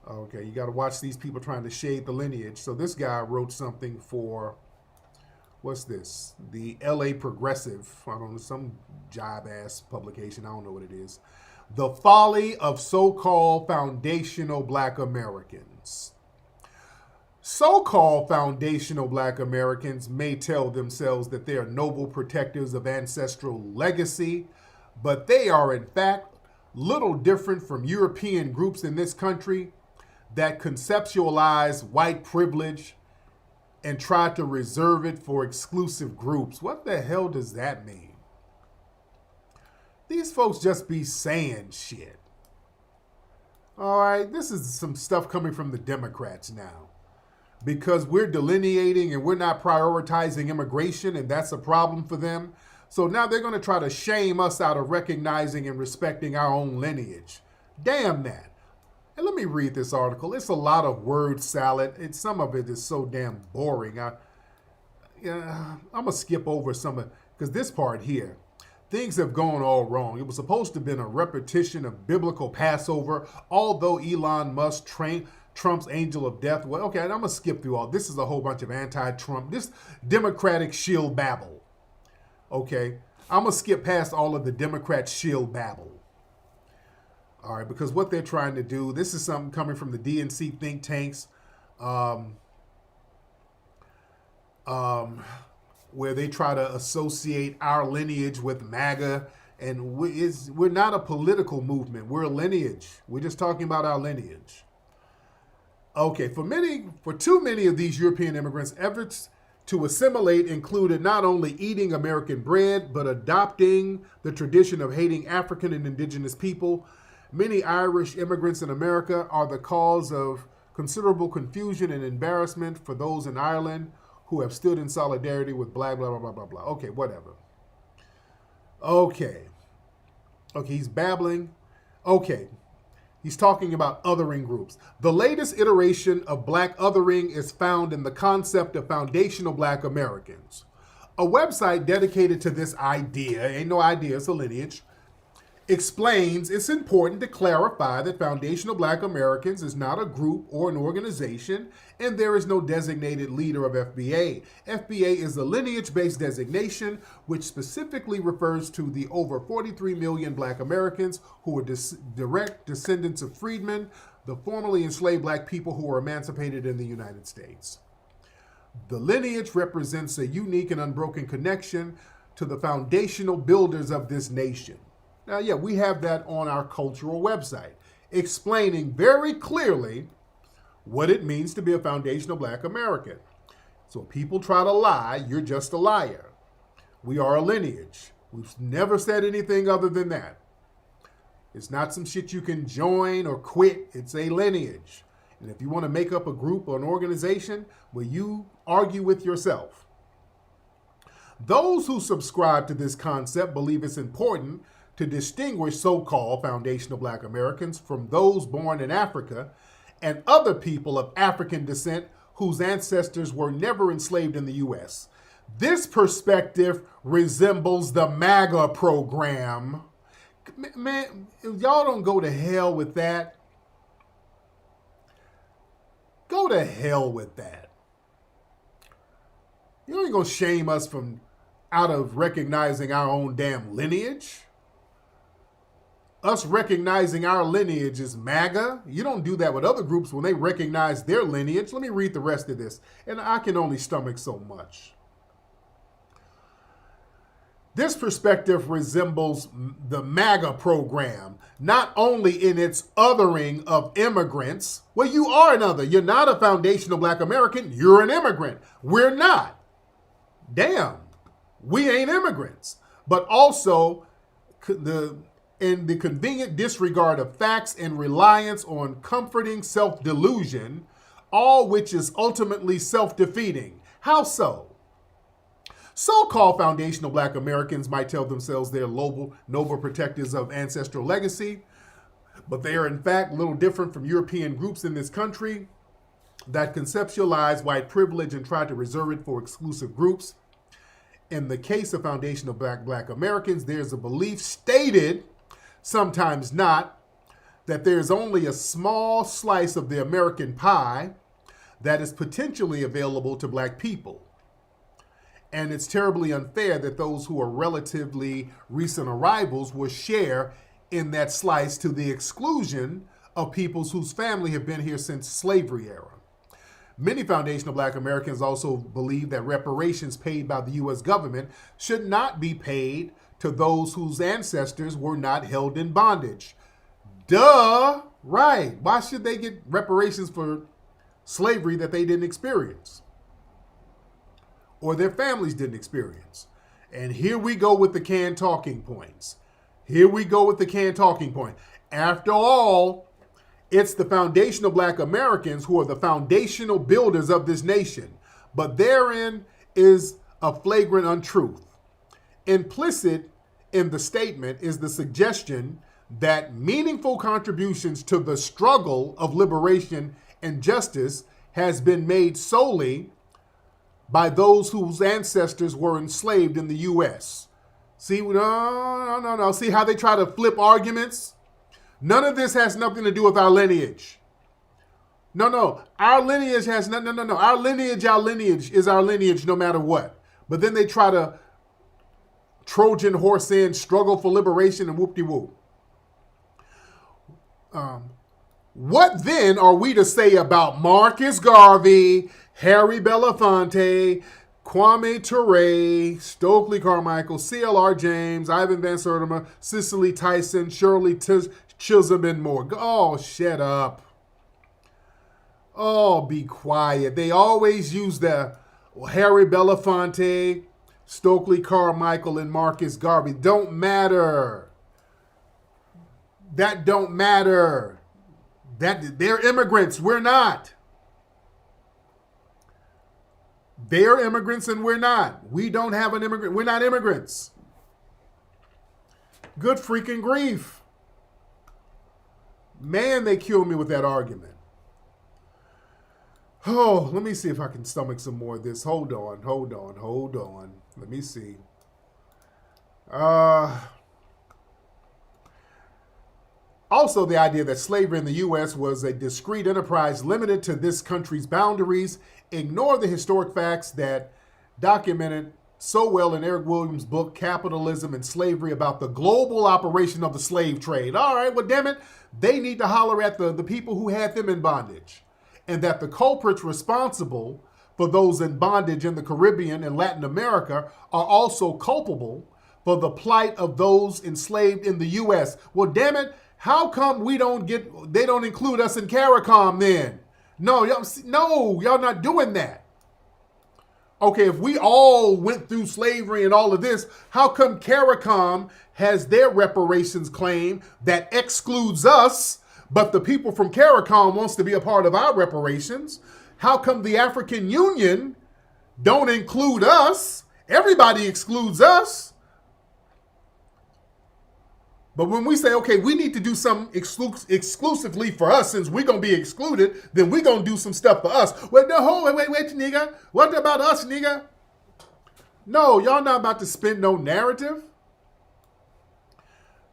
Okay, you got to watch these people trying to shade the lineage. So this guy wrote something for, what's this? The LA Progressive. I don't know, some jive-ass publication. I don't know what it is. The folly of so-called foundational Black Americans. So-called foundational Black Americans may tell themselves that they are noble protectors of ancestral legacy, but they are in fact little different from European groups in this country that conceptualize white privilege and try to reserve it for exclusive groups. What the hell does that mean? These folks just be saying shit. All right, this is some stuff coming from the Democrats now. Because we're delineating and we're not prioritizing immigration, and that's a problem for them. So now they're going to try to shame us out of recognizing and respecting our own lineage. Damn that. And let me read this article. It's a lot of word salad. Some of it is so damn boring. I'm going to skip over some of it, because this part here, things have gone all wrong. It was supposed to have been a repetition of biblical Passover, although Elon Musk Trump's angel of death. Well, okay, I'm going to skip through all. This is a whole bunch of anti-Trump, this Democratic shill babble. Okay, I'm going to skip past all of the Democrat shill babble. All right, because what they're trying to do, this is something coming from the DNC think tanks, where they try to associate our lineage with MAGA, and we're not a political movement. We're a lineage. We're just talking about our lineage. Okay, for too many of these European immigrants, efforts to assimilate included not only eating American bread, but adopting the tradition of hating African and indigenous people. Many Irish immigrants in America are the cause of considerable confusion and embarrassment for those in Ireland who have stood in solidarity with blah, blah, blah, blah, blah, blah. Okay, whatever. Okay, he's babbling. Okay. He's talking about othering groups. The latest iteration of black othering is found in the concept of foundational black Americans. A website dedicated to this idea, ain't no idea, it's a lineage, explains it's important to clarify that foundational black Americans is not a group or an organization, and there is no designated leader of FBA. FBA is a lineage-based designation which specifically refers to the over 43 million black Americans who are direct descendants of freedmen, the formerly enslaved black people who were emancipated in the United States. The lineage represents a unique and unbroken connection to the foundational builders of this nation. Now, yeah, we have that on our cultural website, explaining very clearly what it means to be a foundational black American. So people try to lie, you're just a liar. We are a lineage. We've never said anything other than that. It's not some shit you can join or quit. It's a lineage. And if you want to make up a group or an organization, well, you argue with yourself. Those who subscribe to this concept believe it's important to distinguish so-called foundational black Americans from those born in Africa and other people of African descent whose ancestors were never enslaved in the U.S. This perspective resembles the MAGA program. Man, if y'all don't go to hell with that, go to hell with that. You ain't gonna shame us from out of recognizing our own damn lineage. Us recognizing our lineage is MAGA. You don't do that with other groups when they recognize their lineage. Let me read the rest of this, and I can only stomach so much. This perspective resembles the MAGA program, not only in its othering of immigrants. Well, you are an other. You're not a foundational black American. You're an immigrant. We're not. Damn, we ain't immigrants. But also in the convenient disregard of facts and reliance on comforting self-delusion, all which is ultimately self-defeating. How so? So-called foundational black Americans might tell themselves they're noble protectors of ancestral legacy, but they are in fact a little different from European groups in this country that conceptualize white privilege and try to reserve it for exclusive groups. In the case of foundational black Americans, there's a belief stated, sometimes not, that there's only a small slice of the American pie that is potentially available to black people. And it's terribly unfair that those who are relatively recent arrivals will share in that slice to the exclusion of peoples whose family have been here since slavery era. Many foundational black Americans also believe that reparations paid by the U.S. government should not be paid to those whose ancestors were not held in bondage. Duh. Right. Why should they get reparations for slavery that they didn't experience or their families didn't experience? And here we go with the canned talking points. Here we go with the canned talking point. After all, it's the foundational Black Americans who are the foundational builders of this nation. But therein is a flagrant untruth. Implicit in the statement is the suggestion that meaningful contributions to the struggle of liberation and justice has been made solely by those whose ancestors were enslaved in the U.S. See, no. See how they try to flip arguments? None of this has nothing to do with our lineage. No. Our lineage has no. Our lineage is our lineage no matter what. But then they try to Trojan horse in, struggle for liberation, and whoop-de-whoop. What then are we to say about Marcus Garvey, Harry Belafonte, Kwame Ture, Stokely Carmichael, C.L.R. James, Ivan Van Sertima, Cicely Tyson, Shirley Chisholm, and more? Oh, shut up. Oh, be quiet. They always use the Harry Belafonte, Stokely Carmichael, and Marcus Garvey. Don't matter. That don't matter. That they're immigrants. We're not. They're immigrants and we're not. We don't have an immigrant. We're not immigrants. Good freaking grief. Man, they killed me with that argument. Oh, let me see if I can stomach some more of this. Hold on. Let me see. Also, the idea that slavery in the U.S. was a discrete enterprise limited to this country's boundaries ignore the historic facts that documented so well in Eric Williams' book, Capitalism and Slavery, about the global operation of the slave trade. All right, well, damn it, they need to holler at the people who had them in bondage, and that the culprits responsible for those in bondage in the Caribbean and Latin America are also culpable for the plight of those enslaved in the U.S. Well, damn it, how come they don't include us in CARICOM then? No, y'all not doing that. Okay, if we all went through slavery and all of this, how come CARICOM has their reparations claim that excludes us, but the people from CARICOM wants to be a part of our reparations? How come the African Union don't include us? Everybody excludes us. But when we say, okay, we need to do something exclusively for us, since we're going to be excluded, then we're going to do some stuff for us. Well, no, wait, nigga. What about us, nigga? No, y'all not about to spin no narrative.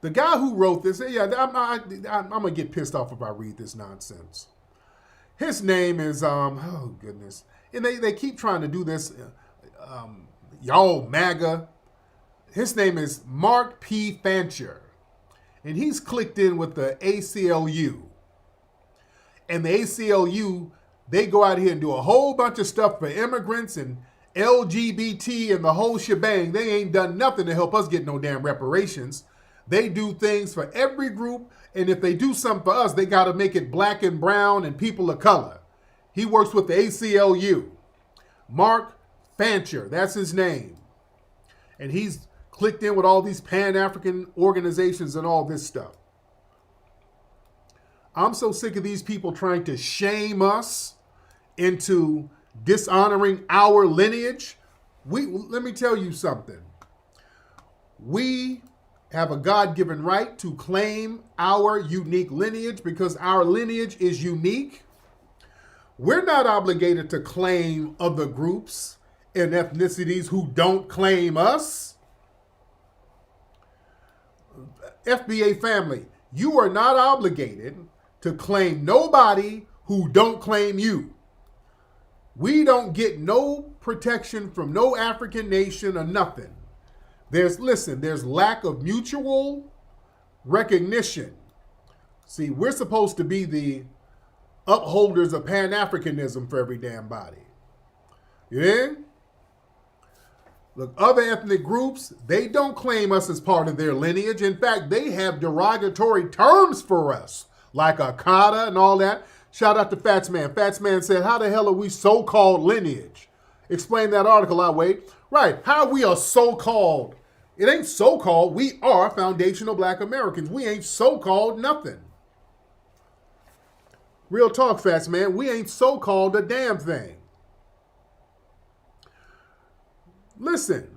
The guy who wrote this, I'm going to get pissed off if I read this nonsense. His name is, oh, goodness. And they keep trying to do this, y'all MAGA. His name is Mark P. Fancher. And he's clicked in with the ACLU. And the ACLU, they go out here and do a whole bunch of stuff for immigrants and LGBT and the whole shebang. They ain't done nothing to help us get no damn reparations. They do things for every group. And if they do something for us, they got to make it black and brown and people of color. He works with the ACLU. Mark Fancher, that's his name. And he's clicked in with all these Pan-African organizations and all this stuff. I'm so sick of these people trying to shame us into dishonoring our lineage. Let me tell you something. We have a God-given right to claim our unique lineage because our lineage is unique. We're not obligated to claim other groups and ethnicities who don't claim us. FBA family, you are not obligated to claim nobody who don't claim you. We don't get no protection from no African nation or nothing. There's lack of mutual recognition. See, we're supposed to be the upholders of Pan-Africanism for every damn body. You know? Look, other ethnic groups, they don't claim us as part of their lineage. In fact, they have derogatory terms for us, like Akata and all that. Shout out to Fats Man. Fats Man said, how the hell are we so-called lineage? Explain that article, I wait. Right, how are we a so-called? It ain't so-called. We are foundational black Americans. We ain't so-called nothing. Real talk, Fats Man. We ain't so-called a damn thing. Listen,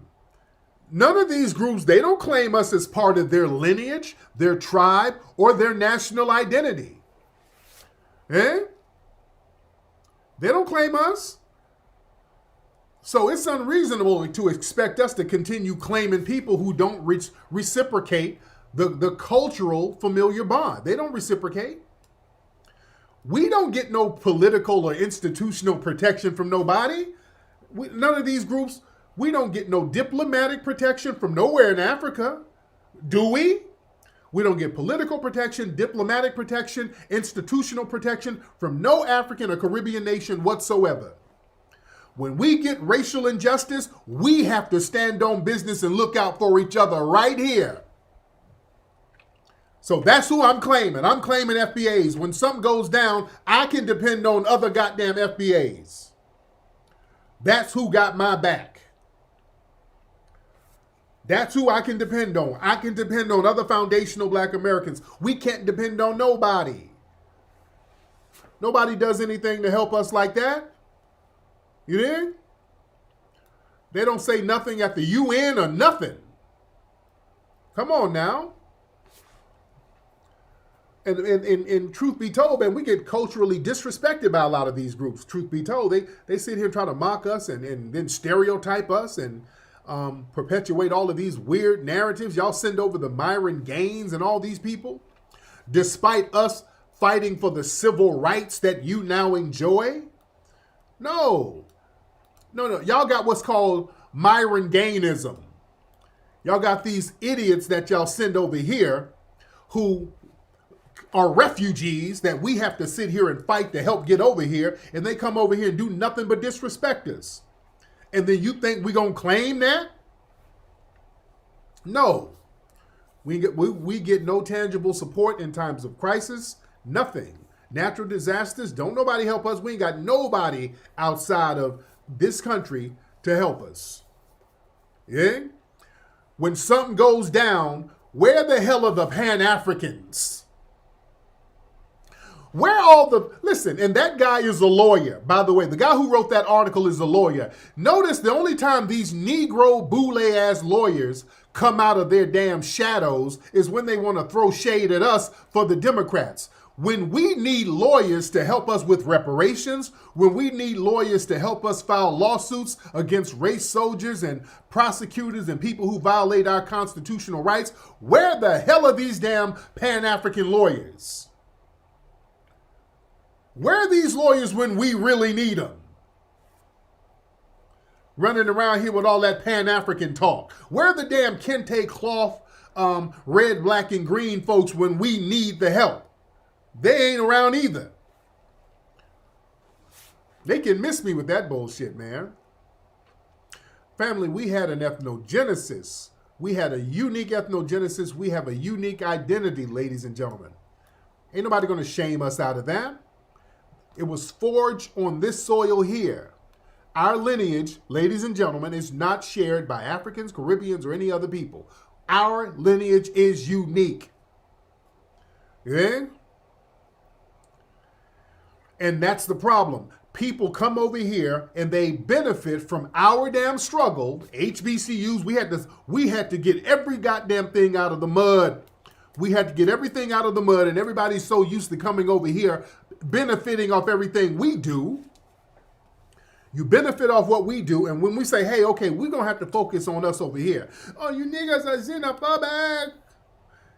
none of these groups, they don't claim us as part of their lineage, their tribe, or their national identity. Eh? They don't claim us. So it's unreasonable to expect us to continue claiming people who don't reciprocate the cultural familiar bond. They don't reciprocate. We don't get no political or institutional protection from nobody. None of these groups, we don't get no diplomatic protection from nowhere in Africa. Do we? We don't get political protection, diplomatic protection, institutional protection from no African or Caribbean nation whatsoever. When we get racial injustice, we have to stand on business and look out for each other right here. So that's who I'm claiming. I'm claiming FBAs. When something goes down, I can depend on other goddamn FBAs. That's who got my back. That's who I can depend on. I can depend on other foundational black Americans. We can't depend on nobody. Nobody does anything to help us like that. You did? They don't say nothing at the UN or nothing. Come on now. And truth be told, man, we get culturally disrespected by a lot of these groups. Truth be told, they sit here and try to mock us and then stereotype us and perpetuate all of these weird narratives. Y'all send over the Myron Gaines and all these people, despite us fighting for the civil rights that you now enjoy. No. Y'all got what's called Myron Gainism. Y'all got these idiots that y'all send over here who are refugees that we have to sit here and fight to help get over here, and they come over here and do nothing but disrespect us. And then you think we're going to claim that? No. We get no tangible support in times of crisis. Nothing. Natural disasters, don't nobody help us. We ain't got nobody outside of this country to help us. Yeah? When something goes down, where the hell are the Pan-Africans? Where all the, listen, and that guy is a lawyer. By the way, the guy who wrote that article is a lawyer. Notice the only time these Negro boule-ass lawyers come out of their damn shadows is when they want to throw shade at us for the Democrats. When we need lawyers to help us with reparations, when we need lawyers to help us file lawsuits against race soldiers and prosecutors and people who violate our constitutional rights, where the hell are these damn Pan-African lawyers? Where are these lawyers when we really need them? Running around here with all that Pan-African talk. Where are the damn kente cloth, red, black, and green folks when we need the help? They ain't around either. They can miss me with that bullshit, man. Family, we had an ethnogenesis. We had a unique ethnogenesis. We have a unique identity, ladies and gentlemen. Ain't nobody going to shame us out of that. It was forged on this soil here. Our lineage, ladies and gentlemen, is not shared by Africans, Caribbeans, or any other people. Our lineage is unique. Yeah? And that's the problem. People come over here and they benefit from our damn struggle. HBCUs, we had to get every goddamn thing out of the mud. We had to get everything out of the mud, and everybody's so used to coming over here, benefiting off everything we do. You benefit off what we do, and when we say, hey, okay, we're going to have to focus on us over here. Oh, you niggas are xenophobic.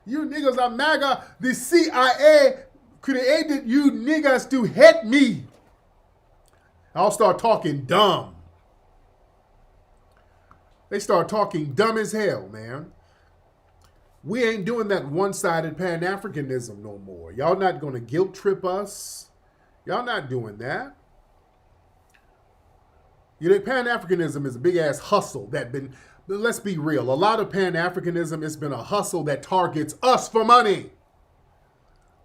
You niggas are MAGA. The CIA created you niggas to hate me. I'll start talking dumb. They start talking dumb as hell, man. We ain't doing that one-sided Pan-Africanism no more. Y'all not going to guilt trip us. Y'all not doing that. You know, Pan-Africanism is a big-ass hustle that been, let's be real, a lot of Pan-Africanism has been a hustle that targets us for money.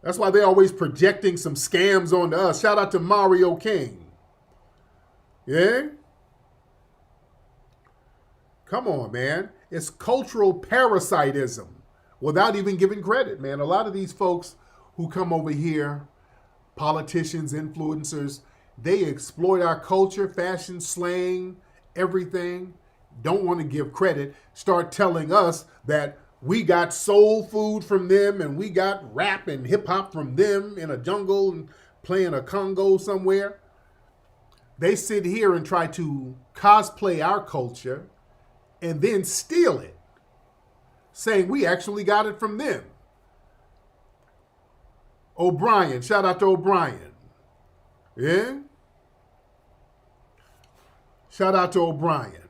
That's why they're always projecting some scams onto us. Shout out to Mario King. Yeah? Come on, man. It's cultural parasitism without even giving credit, man. A lot of these folks who come over here, politicians, influencers, they exploit our culture, fashion, slang, everything. Don't want to give credit. Start telling us that we got soul food from them and we got rap and hip hop from them in a jungle and playing a Congo somewhere. They sit here and try to cosplay our culture and then steal it, saying we actually got it from them. O'Brien, shout out to O'Brien. Yeah? Shout out to O'Brien.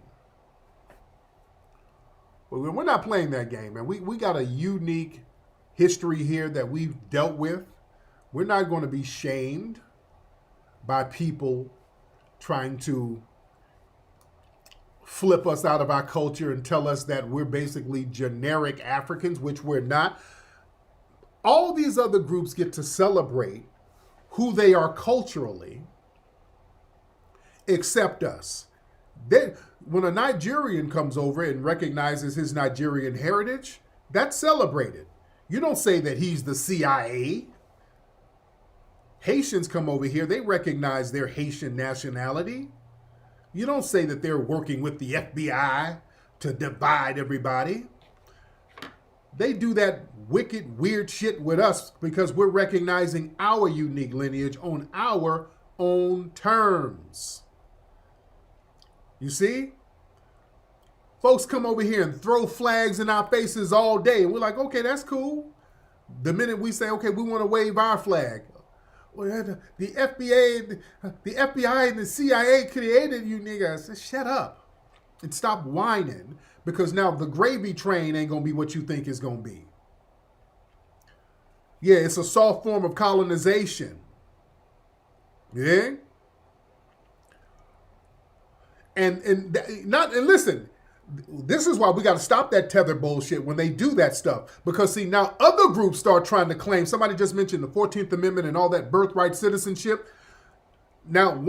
But we're not playing that game, man. We got a unique history here that we've dealt with. We're not going to be shamed by people trying to flip us out of our culture and tell us that we're basically generic Africans, which we're not. All these other groups get to celebrate who they are culturally, except us. When a Nigerian comes over and recognizes his Nigerian heritage, that's celebrated. You don't say that he's the CIA. Haitians come over here, they recognize their Haitian nationality. You don't say that they're working with the FBI to divide everybody. They do that wicked, weird shit with us because we're recognizing our unique lineage on our own terms. You see? Folks come over here and throw flags in our faces all day. And we're like, okay, that's cool. The minute we say, okay, we want to wave our flag. Well, the FBI and the CIA created you niggas. Shut up and stop whining, because now the gravy train ain't going to be what you think it's going to be. Yeah, it's a soft form of colonization. Yeah? And listen, this is why we got to stop that tether bullshit when they do that stuff. Because, see, now other groups start trying to claim, somebody just mentioned the 14th Amendment and all that birthright citizenship. Now,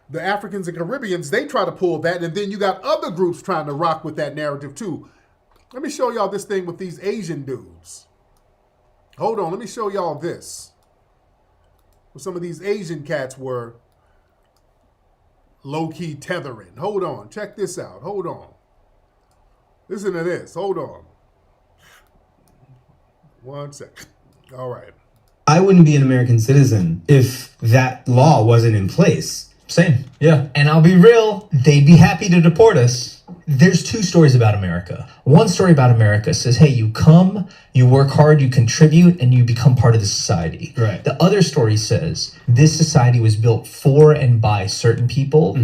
the Africans and Caribbeans, they try to pull that, and then you got other groups trying to rock with that narrative too. Let me show y'all this thing with these Asian dudes. Hold on, let me show y'all this. Some of these Asian cats were low-key tethering. Hold on, check this out. Hold on. Listen to this. Hold on. 1 second. All right. I wouldn't be an American citizen if that law wasn't in place. Same, yeah. And I'll be real, they'd be happy to deport us. There's two stories about America. One story about America says, hey, you come, you work hard, you contribute, and you become part of the society. Right. The other story says, this society was built for and by certain people,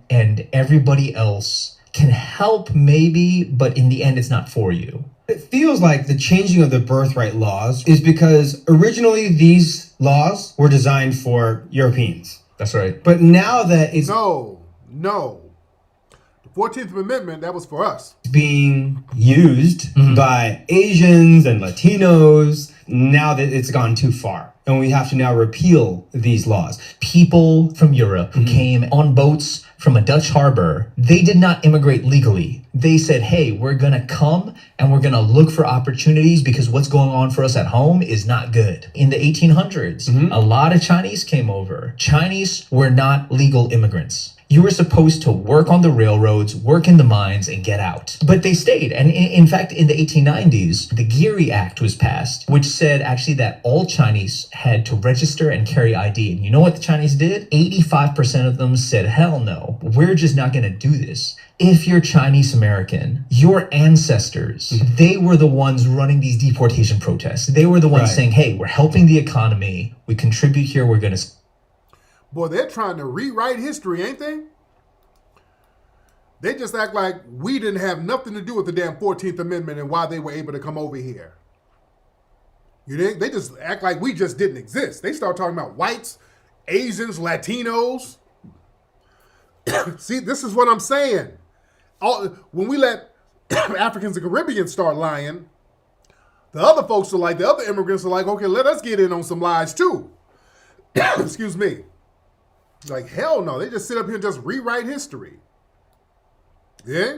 and everybody else can help maybe, but in the end, it's not for you. It feels like the changing of the birthright laws is because originally these laws were designed for Europeans. That's right. But now that it's No. The 14th Amendment, that was for us. being used by Asians and Latinos, now that it's gone too far. And we have to now repeal these laws. People from Europe who came on boats from a Dutch harbor, they did not immigrate legally. They said, hey, we're going to come and we're going to look for opportunities because what's going on for us at home is not good. In the 1800s, a lot of Chinese came over. Chinese were not legal immigrants. You were supposed to work on the railroads, work in the mines, and get out. But they stayed. And in fact, in the 1890s, the Geary Act was passed, which said actually that all Chinese had to register and carry ID. And you know what the Chinese did? 85% of them said, hell no, we're just not going to do this. If you're Chinese American, your ancestors, they were the ones running these deportation protests. They were the ones saying, hey, we're helping the economy. We contribute here. We're going to... Boy, they're trying to rewrite history, ain't they? They just act like we didn't have nothing to do with the damn 14th Amendment and why they were able to come over here. You think? They just act like we just didn't exist. They start talking about whites, Asians, Latinos. See, this is what I'm saying. When we let Africans and Caribbeans start lying, the other folks are like, the other immigrants are like, okay, let us get in on some lies too. Excuse me. Like, hell no. They just sit up here and just rewrite history. Yeah?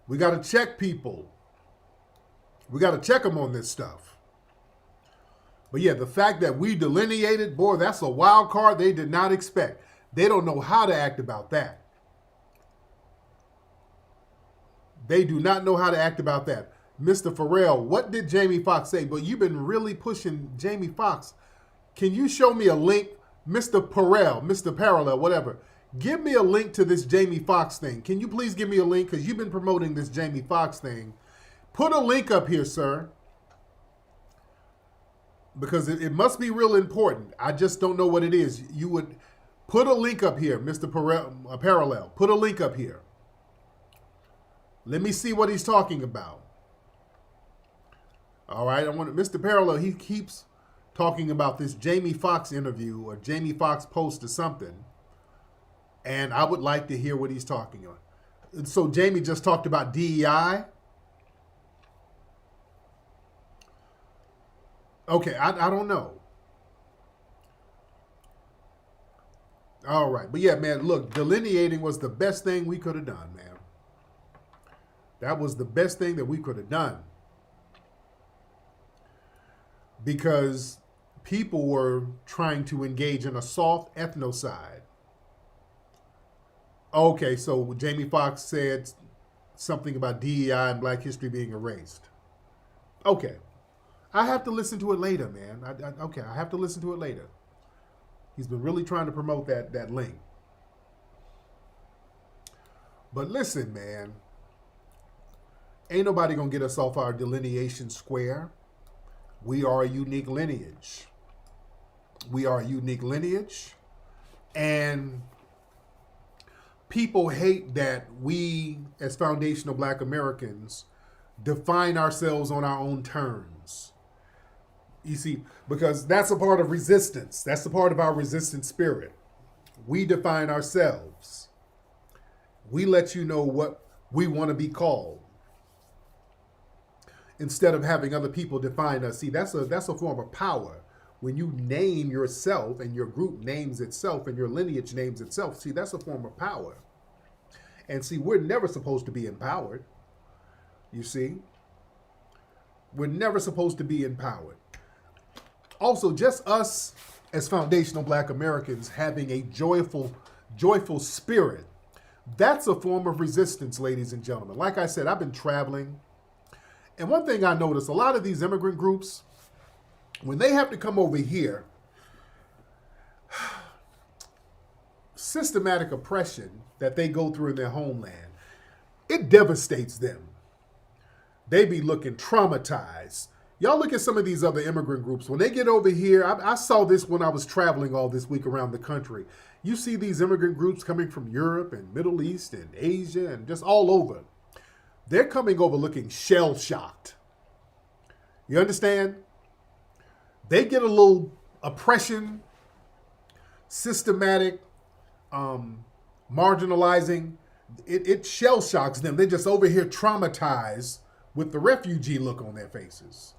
We got to check people. We got to check them on this stuff. But yeah, the fact that we delineated, boy, that's a wild card they did not expect. They don't know how to act about that. They do not know how to act about that. Mr. Farrell, what did Jamie Foxx say? But you've been really pushing Jamie Foxx. Can you show me a link? Mr. Parallel, whatever. Give me a link to this Jamie Foxx thing. Can you please give me a link? Because you've been promoting this Jamie Foxx thing. Put a link up here, sir. Because it must be real important. I just don't know what it is. You would put a link up here, Mr. Parallel. Put a link up here. Let me see what he's talking about. All right, I want Mr. Parallel. He keeps talking about this Jamie Foxx interview or Jamie Foxx post or something, and I would like to hear what he's talking about. So Jamie just talked about DEI. Okay, I don't know. All right, but yeah, man, look, delineating was the best thing we could have done, man. That was the best thing that we could have done. Because people were trying to engage in a soft ethnocide. Okay, so Jamie Foxx said something about DEI and Black history being erased. Okay. I have to listen to it later, man. I have to listen to it later. He's been really trying to promote that link. But listen, man. Ain't nobody gonna get us off our delineation square. We are a unique lineage. We are a unique lineage. And people hate that we, as foundational Black Americans, define ourselves on our own terms. You see, because that's a part of resistance. That's a part of our resistance spirit. We define ourselves. We let you know what we want to be called, instead of having other people define us. See, that's a form of power. When you name yourself and your group names itself and your lineage names itself, see, that's a form of power. And see, we're never supposed to be empowered. You see? We're never supposed to be empowered. Also, just us as foundational Black Americans having a joyful spirit, that's a form of resistance, ladies and gentlemen. Like I said, I've been traveling. And one thing I noticed, a lot of these immigrant groups, when they have to come over here, systematic oppression that they go through in their homeland, it devastates them. They be looking traumatized. Y'all look at some of these other immigrant groups. When they get over here, I saw this when I was traveling all this week around the country. You see these immigrant groups coming from Europe and Middle East and Asia and just all over. They're coming over looking shell-shocked. You understand? They get a little oppression, systematic, marginalizing. It shell-shocks them. They're just over here traumatized with the refugee look on their faces.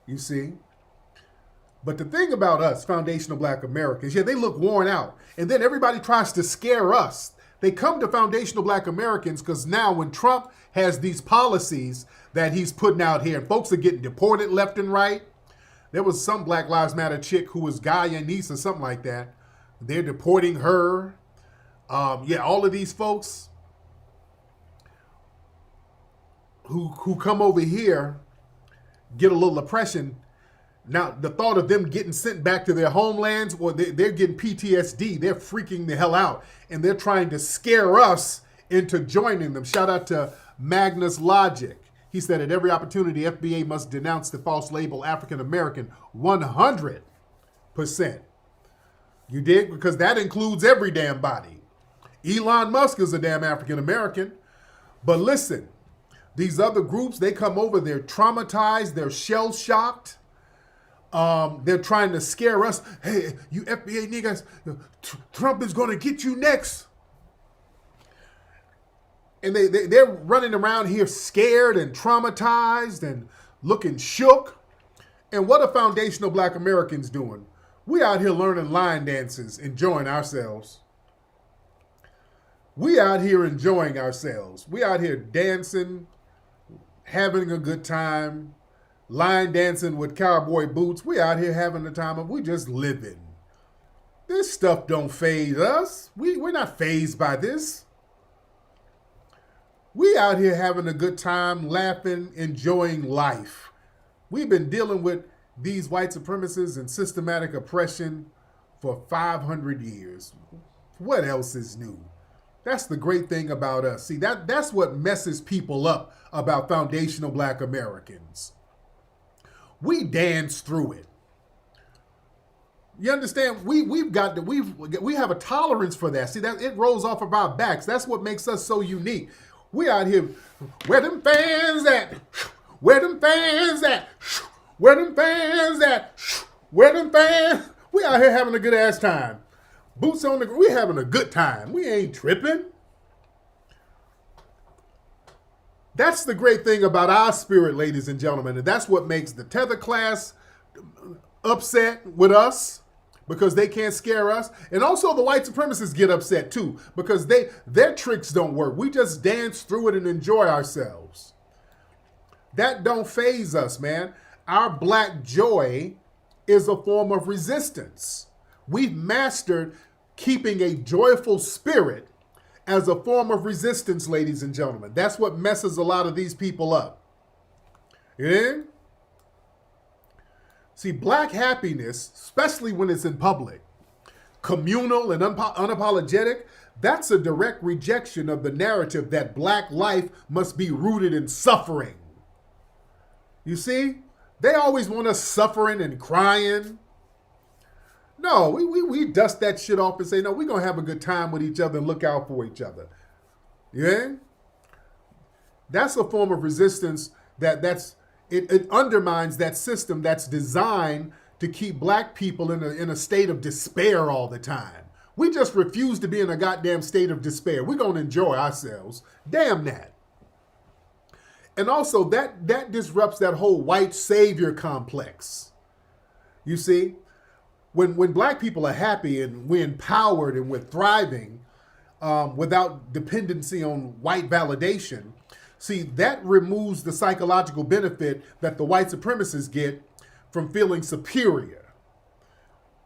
You see? But the thing about us, foundational Black Americans, yeah, they look worn out. And then everybody tries to scare us. They come to foundational Black Americans because now when Trump has these policies that he's putting out here and folks are getting deported left and right. There was some Black Lives Matter chick who was Guyanese or something like that. They're deporting her. All of these folks who come over here get a little oppression. Now, the thought of them getting sent back to their homelands, or they're getting PTSD, they're freaking the hell out, and they're trying to scare us into joining them. Shout out to Magnus Logic. He said, at every opportunity, FBA must denounce the false label African American 100%. You dig? Because that includes every damn body. Elon Musk is a damn African American. But listen, these other groups, they come over, they're traumatized, they're shell-shocked. They're trying to scare us. Hey, you FBA niggas, Trump is going to get you next. And they're running around here scared and traumatized and looking shook. And what are foundational black Americans doing? We out here learning line dances, enjoying ourselves. We out here enjoying ourselves. We out here dancing, having a good time, line dancing with cowboy boots. We out here having the time of, we just living. This stuff don't faze us. We're not fazed by this. We out here having a good time, laughing, enjoying life. We've been dealing with these white supremacists and systematic oppression for 500 years. What else is new? That's the great thing about us. See, that's what messes people up about foundational black Americans. We dance through it. You understand? We have a tolerance for that. See, that it rolls off of our backs. That's what makes us so unique. We out here, where them fans at? Where them fans at? Where them fans at? Where them fans? We out here having a good ass time. Boots on the ground. We having a good time. We ain't tripping. That's the great thing about our spirit, ladies and gentlemen. And that's what makes the tether class upset with us, because they can't scare us. And also the white supremacists get upset too, because their tricks don't work. We just dance through it and enjoy ourselves. That don't faze us, man. Our black joy is a form of resistance. We've mastered keeping a joyful spirit as a form of resistance, ladies and gentlemen. That's what messes a lot of these people up. Yeah? See, black happiness, especially when it's in public, communal and unapologetic, that's a direct rejection of the narrative that black life must be rooted in suffering. You see? They always want us suffering and crying. No, we dust that shit off and say, no, we're going to have a good time with each other and look out for each other. Yeah? That's a form of resistance it undermines that system that's designed to keep black people in a state of despair all the time. We just refuse to be in a goddamn state of despair. We're going to enjoy ourselves. Damn that. And also that disrupts that whole white savior complex. You see? When black people are happy and we're empowered and we're thriving without dependency on white validation, see, that removes the psychological benefit that the white supremacists get from feeling superior.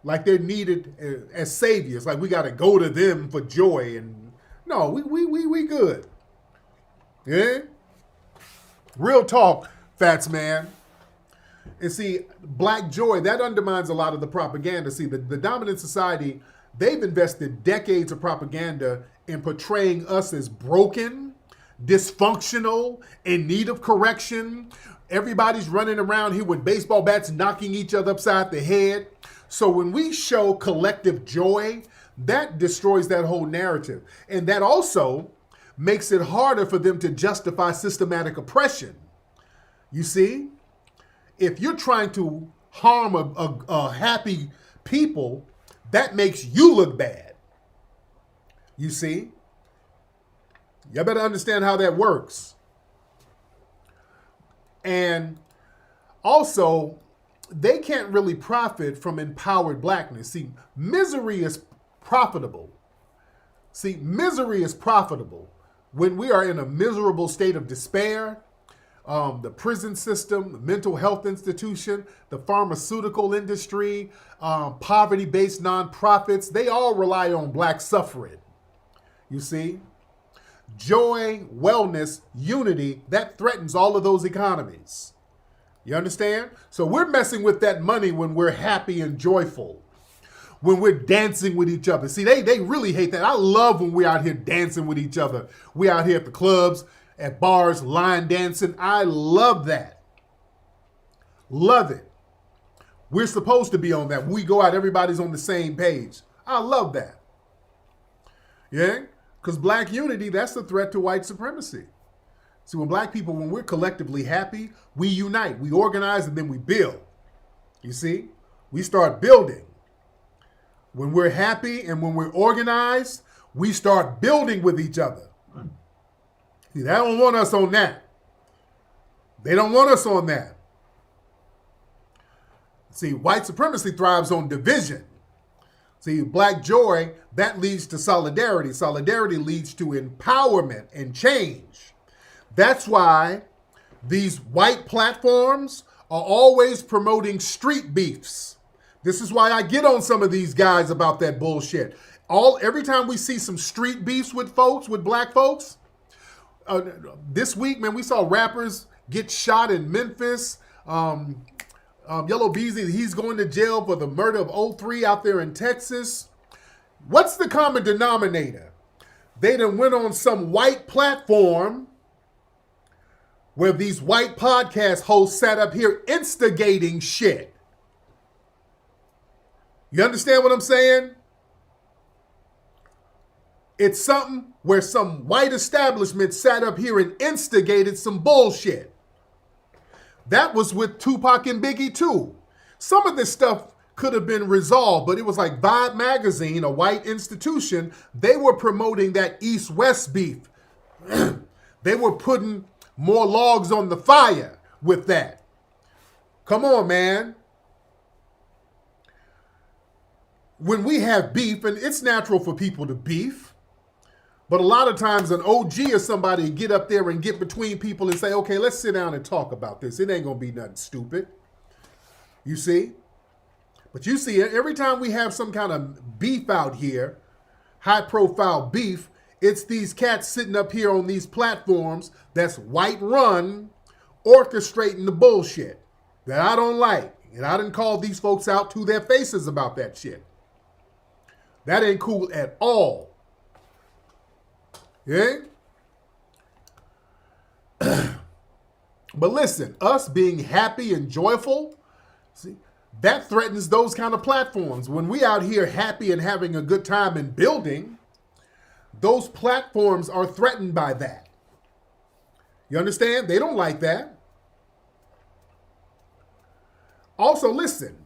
Like they're needed as saviors. Like we got to go to them for joy. And no, we good. Yeah? Real talk, Fats Man. And see, black joy, that undermines a lot of the propaganda. See, the dominant society, they've invested decades of propaganda in portraying us as broken, dysfunctional, in need of correction. Everybody's running around here with baseball bats knocking each other upside the head. So when we show collective joy, that destroys that whole narrative. And that also makes it harder for them to justify systematic oppression. You see? If you're trying to harm a happy people, that makes you look bad. You see? You better understand how that works. And also, they can't really profit from empowered blackness. See, misery is profitable. See, misery is profitable when we are in a miserable state of despair. The prison system, the mental health institution, the pharmaceutical industry, poverty-based nonprofits, they all rely on black suffering. You see? Joy, wellness, unity, that threatens all of those economies. You understand? So we're messing with that money when we're happy and joyful, when we're dancing with each other. See, they really hate that. I love when we're out here dancing with each other. We out here at the clubs, at bars, line dancing. I love that. Love it. We're supposed to be on that. When we go out, everybody's on the same page. I love that. Yeah? Because black unity, that's the threat to white supremacy. See, when black people, when we're collectively happy, we unite, we organize, and then we build. You see? We start building. When we're happy and when we're organized, we start building with each other. See, they don't want us on that. They don't want us on that. See, white supremacy thrives on division. See, black joy, that leads to solidarity. Solidarity leads to empowerment and change. That's why these white platforms are always promoting street beefs. This is why I get on some of these guys about that bullshit. Every time we see some street beefs with folks, with black folks, this week, man, we saw rappers get shot in Memphis. Yellow Beezy, he's going to jail for the murder of 03 out there in Texas. What's the common denominator? They done went on some white platform where these white podcast hosts sat up here instigating shit. You understand what I'm saying? It's something where some white establishment sat up here and instigated some bullshit. That was with Tupac and Biggie too. Some of this stuff could have been resolved, but it was like Vibe Magazine, a white institution, they were promoting that East-West beef. They were putting more logs on the fire with that. Come on, man. When we have beef, and it's natural for people to beef, but a lot of times an OG or somebody get up there and get between people and say, okay, let's sit down and talk about this. It ain't going to be nothing stupid. You see? But you see, every time we have some kind of beef out here, high profile beef, it's these cats sitting up here on these platforms that's white run, orchestrating the bullshit that I don't like. And I didn't call these folks out to their faces about that shit. That ain't cool at all. Yeah? But listen, us being happy and joyful, see, that threatens those kind of platforms. When we out here happy and having a good time and building, those platforms are threatened by that. You understand? They don't like that. Also, listen,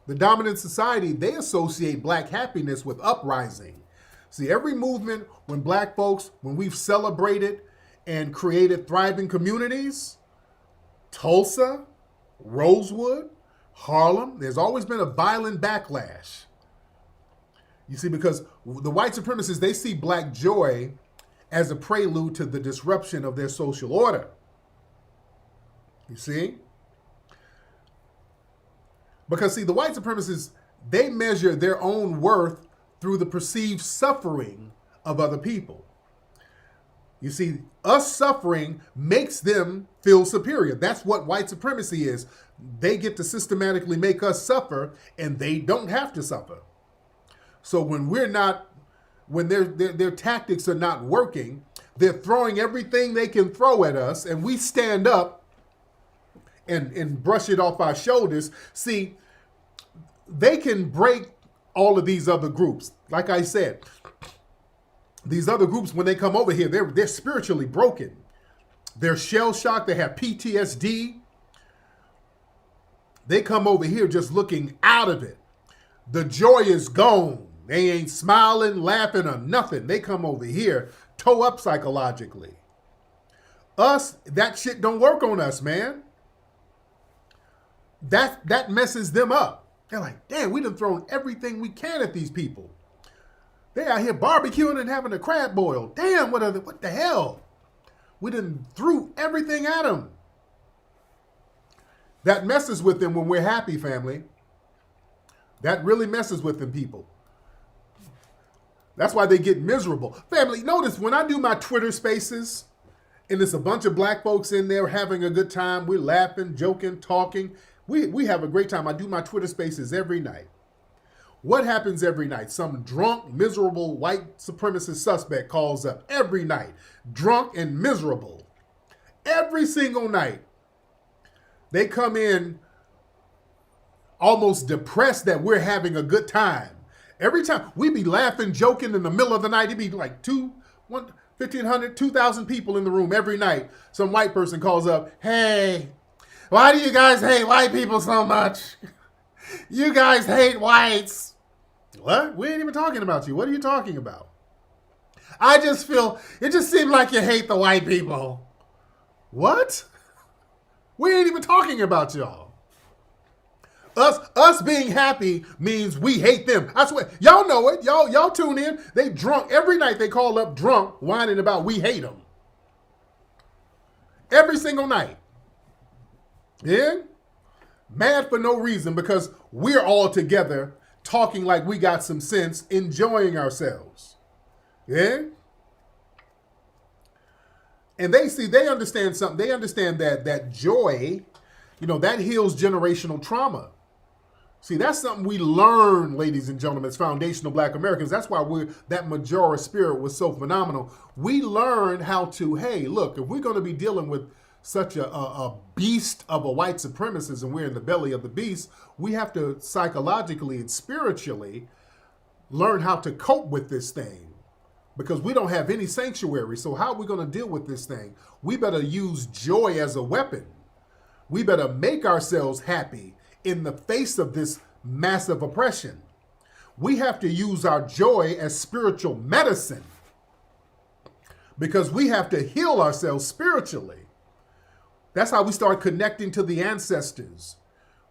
the dominant society, they associate black happiness with uprising. See, every movement, when black folks, when we've celebrated and created thriving communities, Tulsa, Rosewood, Harlem, there's always been a violent backlash. You see, because the white supremacists, they see black joy as a prelude to the disruption of their social order. You see? Because, see, the white supremacists, they measure their own worth through the perceived suffering of other people. You see, us suffering makes them feel superior. That's what white supremacy is. They get to systematically make us suffer, and they don't have to suffer. So when their tactics are not working, they're throwing everything they can throw at us, and we stand up and brush it off our shoulders. See, they can break all of these other groups. Like I said, these other groups, when they come over here, they're spiritually broken. They're shell-shocked. They have PTSD. They come over here just looking out of it. The joy is gone. They ain't smiling, laughing, or nothing. They come over here toe up psychologically. Us, that shit don't work on us, man. That messes them up. They're like, damn, we done thrown everything we can at these people. They out here barbecuing and having a crab boil. Damn, what the hell? We done threw everything at them. That messes with them when we're happy, family. That really messes with them people. That's why they get miserable. Family, notice when I do my Twitter spaces, and there's a bunch of black folks in there having a good time, we're laughing, joking, talking. We have a great time. I do my Twitter spaces every night. What happens every night? Some drunk, miserable, white supremacist suspect calls up every night. Drunk and miserable. Every single night. They come in almost depressed that we're having a good time. Every time we be laughing, joking in the middle of the night. It'd be like 1,500, 2,000 people in the room every night. Some white person calls up, hey, why do you guys hate white people so much? You guys hate whites. What? We ain't even talking about you. What are you talking about? I just feel, it just seems like you hate the white people. What? We ain't even talking about y'all. Us being happy means we hate them. I swear, y'all know it. Y'all tune in. They drunk every night. They call up drunk, whining about we hate them. Every single night. Yeah? Mad for no reason because we're all together talking like we got some sense, enjoying ourselves. Yeah? And they understand something. They understand that joy, that heals generational trauma. See, that's something we learn, ladies and gentlemen, as foundational Black Americans. That's why that Majora spirit was so phenomenal. We learned how to, hey, look, if we're going to be dealing with such a beast of a white supremacist and we're in the belly of the beast, we have to psychologically and spiritually learn how to cope with this thing because we don't have any sanctuary. So how are we going to deal with this thing? We better use joy as a weapon. We better make ourselves happy in the face of this massive oppression. We have to use our joy as spiritual medicine because we have to heal ourselves spiritually. That's how we start connecting to the ancestors.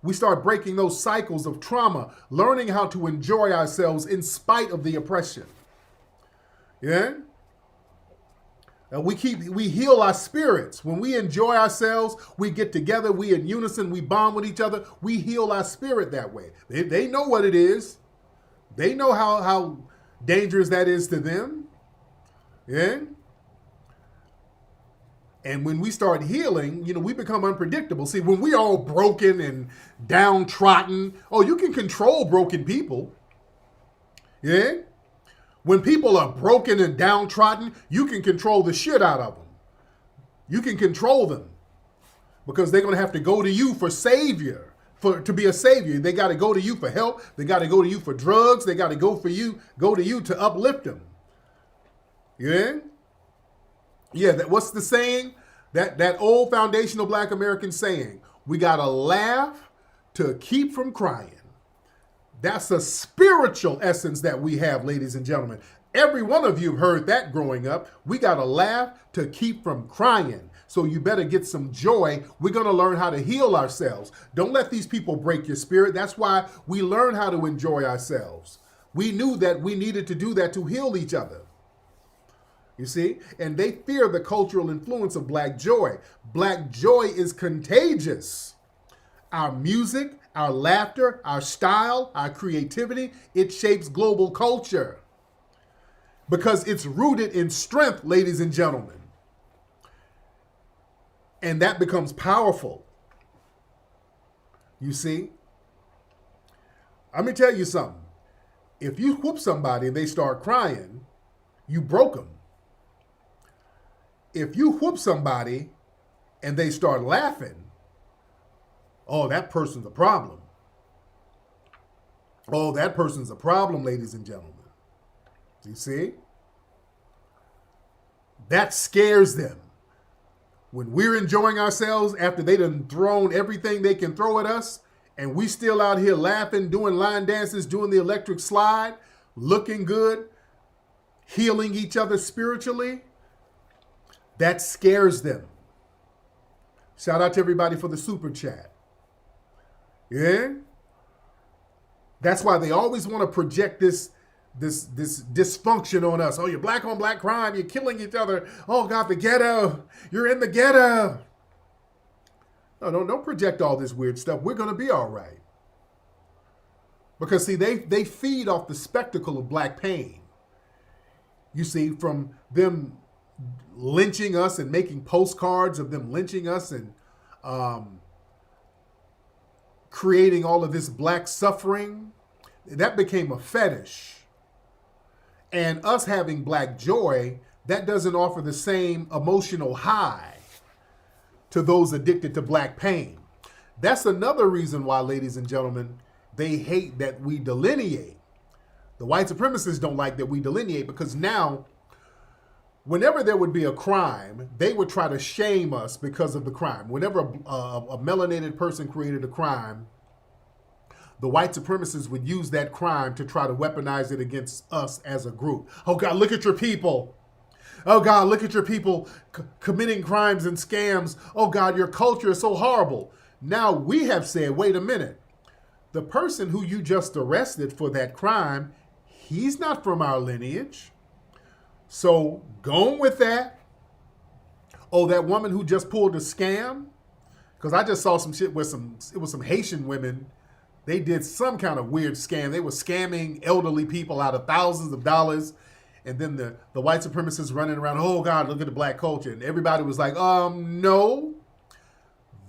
We start breaking those cycles of trauma, learning how to enjoy ourselves in spite of the oppression. Yeah? And we heal our spirits. When we enjoy ourselves, we get together, we in unison, we bond with each other, we heal our spirit that way. They know what it is. They know how dangerous that is to them. Yeah? And when we start healing, we become unpredictable. See, when we all broken and downtrodden, you can control broken people. Yeah? When people are broken and downtrodden, you can control the shit out of them. You can control them because they're going to have to go to you for savior, to be a savior. They got to go to you for help. They got to go to you for drugs. They got to go to you to uplift them. Yeah? Yeah, what's the saying? That old foundational Black American saying, we got to laugh to keep from crying. That's a spiritual essence that we have, ladies and gentlemen. Every one of you have heard that growing up. We got to laugh to keep from crying. So you better get some joy. We're going to learn how to heal ourselves. Don't let these people break your spirit. That's why we learn how to enjoy ourselves. We knew that we needed to do that to heal each other. You see? And they fear the cultural influence of Black joy. Black joy is contagious. Our music, our laughter, our style, our creativity, it shapes global culture. Because it's rooted in strength, ladies and gentlemen. And that becomes powerful. You see? Let me tell you something. If you whoop somebody and they start crying, you broke them. If you whoop somebody and they start laughing, that person's a problem. That person's a problem, ladies and gentlemen. You see? That scares them. When we're enjoying ourselves after they done thrown everything they can throw at us, and we still out here laughing, doing line dances, doing the electric slide, looking good, healing each other spiritually, that scares them. Shout out to everybody for the super chat. Yeah? That's why they always want to project this dysfunction on us. You're black on black crime. You're killing each other. Oh, God, the ghetto. You're in the ghetto. No, don't project all this weird stuff. We're going to be all right. Because, see, they feed off the spectacle of Black pain. You see, from them lynching us and making postcards of them lynching us and creating all of this Black suffering, that became a fetish. And us having Black joy, that doesn't offer the same emotional high to those addicted to Black pain. That's another reason why, ladies and gentlemen, they hate that we delineate. The white supremacists don't like that we delineate because now, whenever there would be a crime, they would try to shame us because of the crime. Whenever a melanated person created a crime, the white supremacists would use that crime to try to weaponize it against us as a group. Oh God, look at your people. Oh God, look at your people committing crimes and scams. Oh God, your culture is so horrible. Now we have said, wait a minute. The person who you just arrested for that crime, he's not from our lineage. So going with that. Oh, that woman who just pulled a scam. Because I just saw some shit where it was some Haitian women. They did some kind of weird scam. They were scamming elderly people out of thousands of dollars. And then the white supremacists running around, oh God, look at the black culture. And everybody was like, no,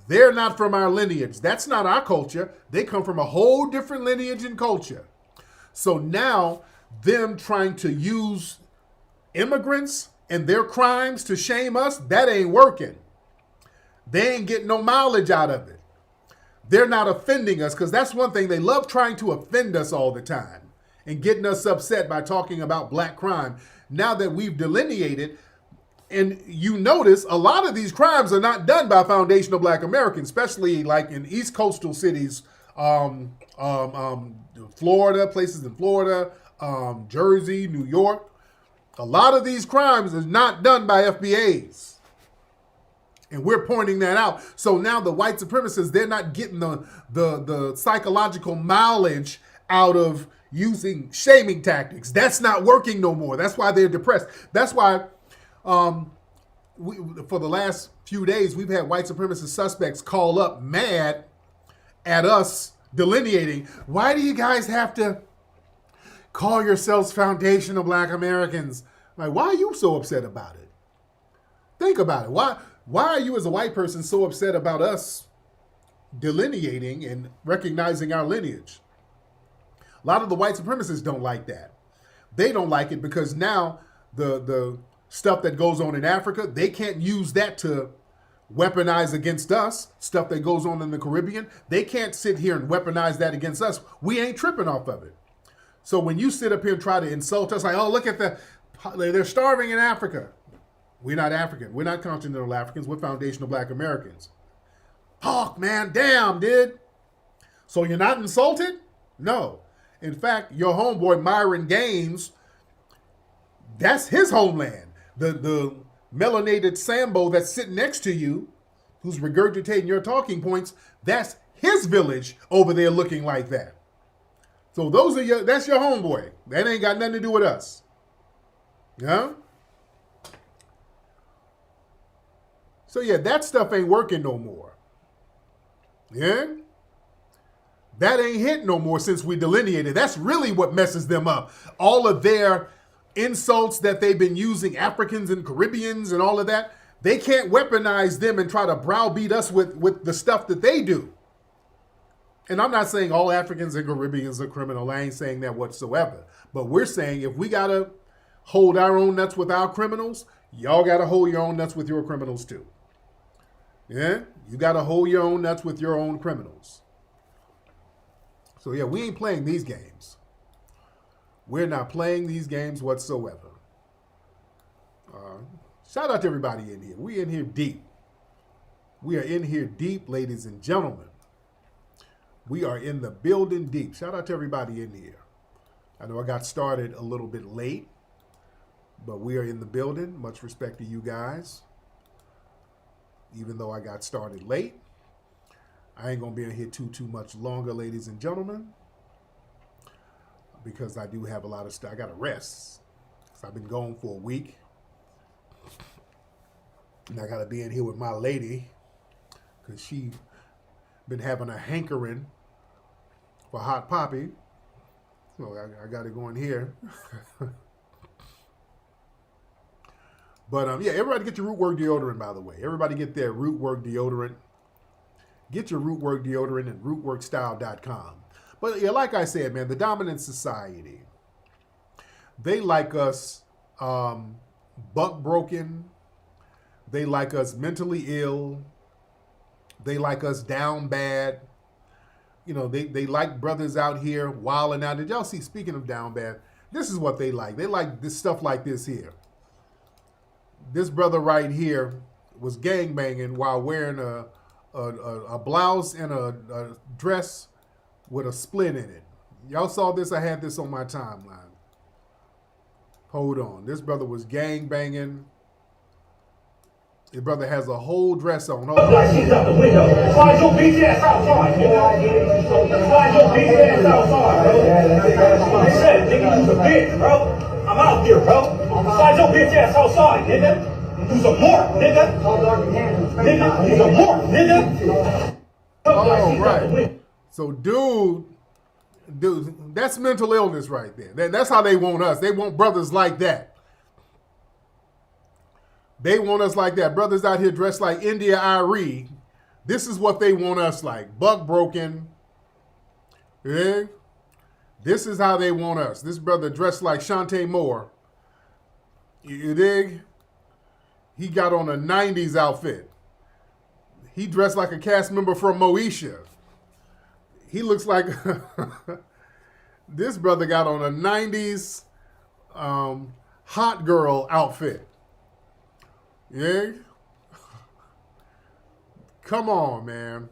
they're not from our lineage. That's not our culture. They come from a whole different lineage and culture. So now them trying to use immigrants and their crimes to shame us, that ain't working. They ain't getting no mileage out of it. They're not offending us, because that's one thing. They love trying to offend us all the time and getting us upset by talking about black crime. Now that we've delineated, and you notice a lot of these crimes are not done by foundational black Americans, especially like in East Coastal cities, Florida, places in Florida, Jersey, New York. A lot of these crimes is not done by FBAs. And we're pointing that out. So now the white supremacists, they're not getting the psychological mileage out of using shaming tactics. That's not working no more. That's why they're depressed. That's why for the last few days, we've had white supremacist suspects call up mad at us delineating. Why do you guys have to call yourselves foundational black Americans? Like, why are you so upset about it? Think about it. Why are you as a white person so upset about us delineating and recognizing our lineage? A lot of the white supremacists don't like that. They don't like it because now the stuff that goes on in Africa, they can't use that to weaponize against us. Stuff that goes on in the Caribbean, they can't sit here and weaponize that against us. We ain't tripping off of it. So when you sit up here and try to insult us, like, oh, look at they're starving in Africa. We're not African. We're not continental Africans. We're foundational black Americans. Hawk, man, damn, dude. So you're not insulted? No. In fact, your homeboy Myron Gaines, that's his homeland. The melanated Sambo that's sitting next to you, who's regurgitating your talking points, that's his village over there looking like that. So that's your homeboy. That ain't got nothing to do with us. Yeah? So yeah, that stuff ain't working no more. Yeah? That ain't hit no more since we delineated. That's really what messes them up. All of their insults that they've been using, Africans and Caribbeans and all of that, they can't weaponize them and try to browbeat us with the stuff that they do. And I'm not saying all Africans and Caribbeans are criminal. I ain't saying that whatsoever. But we're saying if we got to hold our own nuts with our criminals, y'all got to hold your own nuts with your criminals too. Yeah? You got to hold your own nuts with your own criminals. So yeah, we ain't playing these games. We're not playing these games whatsoever. Shout out to everybody in here. We in here deep. We are in here deep, ladies and gentlemen. We are in the building deep. Shout out to everybody in here. I know I got started a little bit late, but we are in the building. Much respect to you guys. Even though I got started late, I ain't going to be in here too much longer, ladies and gentlemen, because I do have a lot of stuff. I got to rest. So I've been gone for a week. And I got to be in here with my lady because she been having a hankering for hot poppy. So I got to go in here. But yeah, everybody get your Root Work deodorant, by the way. Everybody get their Root Work deodorant. Get your Root Work deodorant at rootworkstyle.com. But yeah, like I said, man, the dominant society, they like us buck broken. They like us mentally ill. They like us down bad. You know, they like brothers out here wilding out. Did y'all see, speaking of down bad, this is what they like. They like this stuff like this here. This brother right here was gangbanging while wearing a blouse and a dress with a split in it. Y'all saw this? I had this on my timeline. Hold on. This brother was gang banging. His brother has a whole dress on. Hold on. Like she's out the window. Slide your bitch ass outside, nigga. Slide your bitch ass outside, bro. They said, nigga, you's a bitch, bro. I'm out here, bro. Slide your bitch ass outside, nigga. You's a mark, nigga. Nigga, you's a mark, nigga. All right. So, dude, that's mental illness right there. That's how they want us. They want brothers like that. They want us like that. Brothers out here dressed like India Irie. This is what they want us like. Buck broken. Yeah. This is how they want us. This brother dressed like Shantae Moore. You dig? He got on a 90s outfit. He dressed like a cast member from Moesha. He looks like this brother got on a 90s hot girl outfit. Yeah? Come on, man.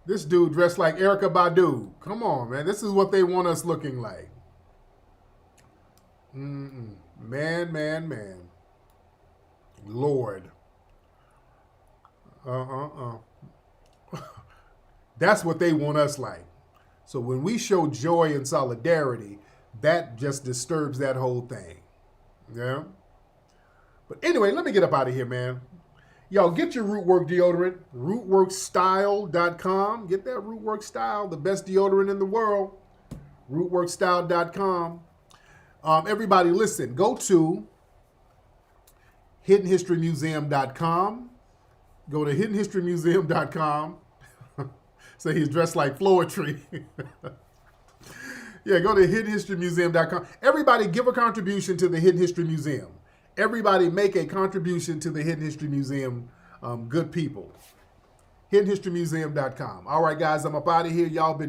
This dude dressed like Erykah Badu. Come on, man. This is what they want us looking like. Man. Lord. That's what they want us like. So when we show joy and solidarity, that just disturbs that whole thing. Yeah? But anyway, let me get up out of here, man. Y'all get your Rootwork deodorant, rootworkstyle.com. Get that Rootwork Style, the best deodorant in the world. rootworkstyle.com. Everybody listen, go to hiddenhistorymuseum.com. Go to hiddenhistorymuseum.com. So he's dressed like Floetry. Yeah, go to hiddenhistorymuseum.com. Everybody give a contribution to the Hidden History Museum. Everybody make a contribution to the Hidden History Museum, good people. hiddenhistorymuseum.com. All right, guys, I'm up out of here. Y'all been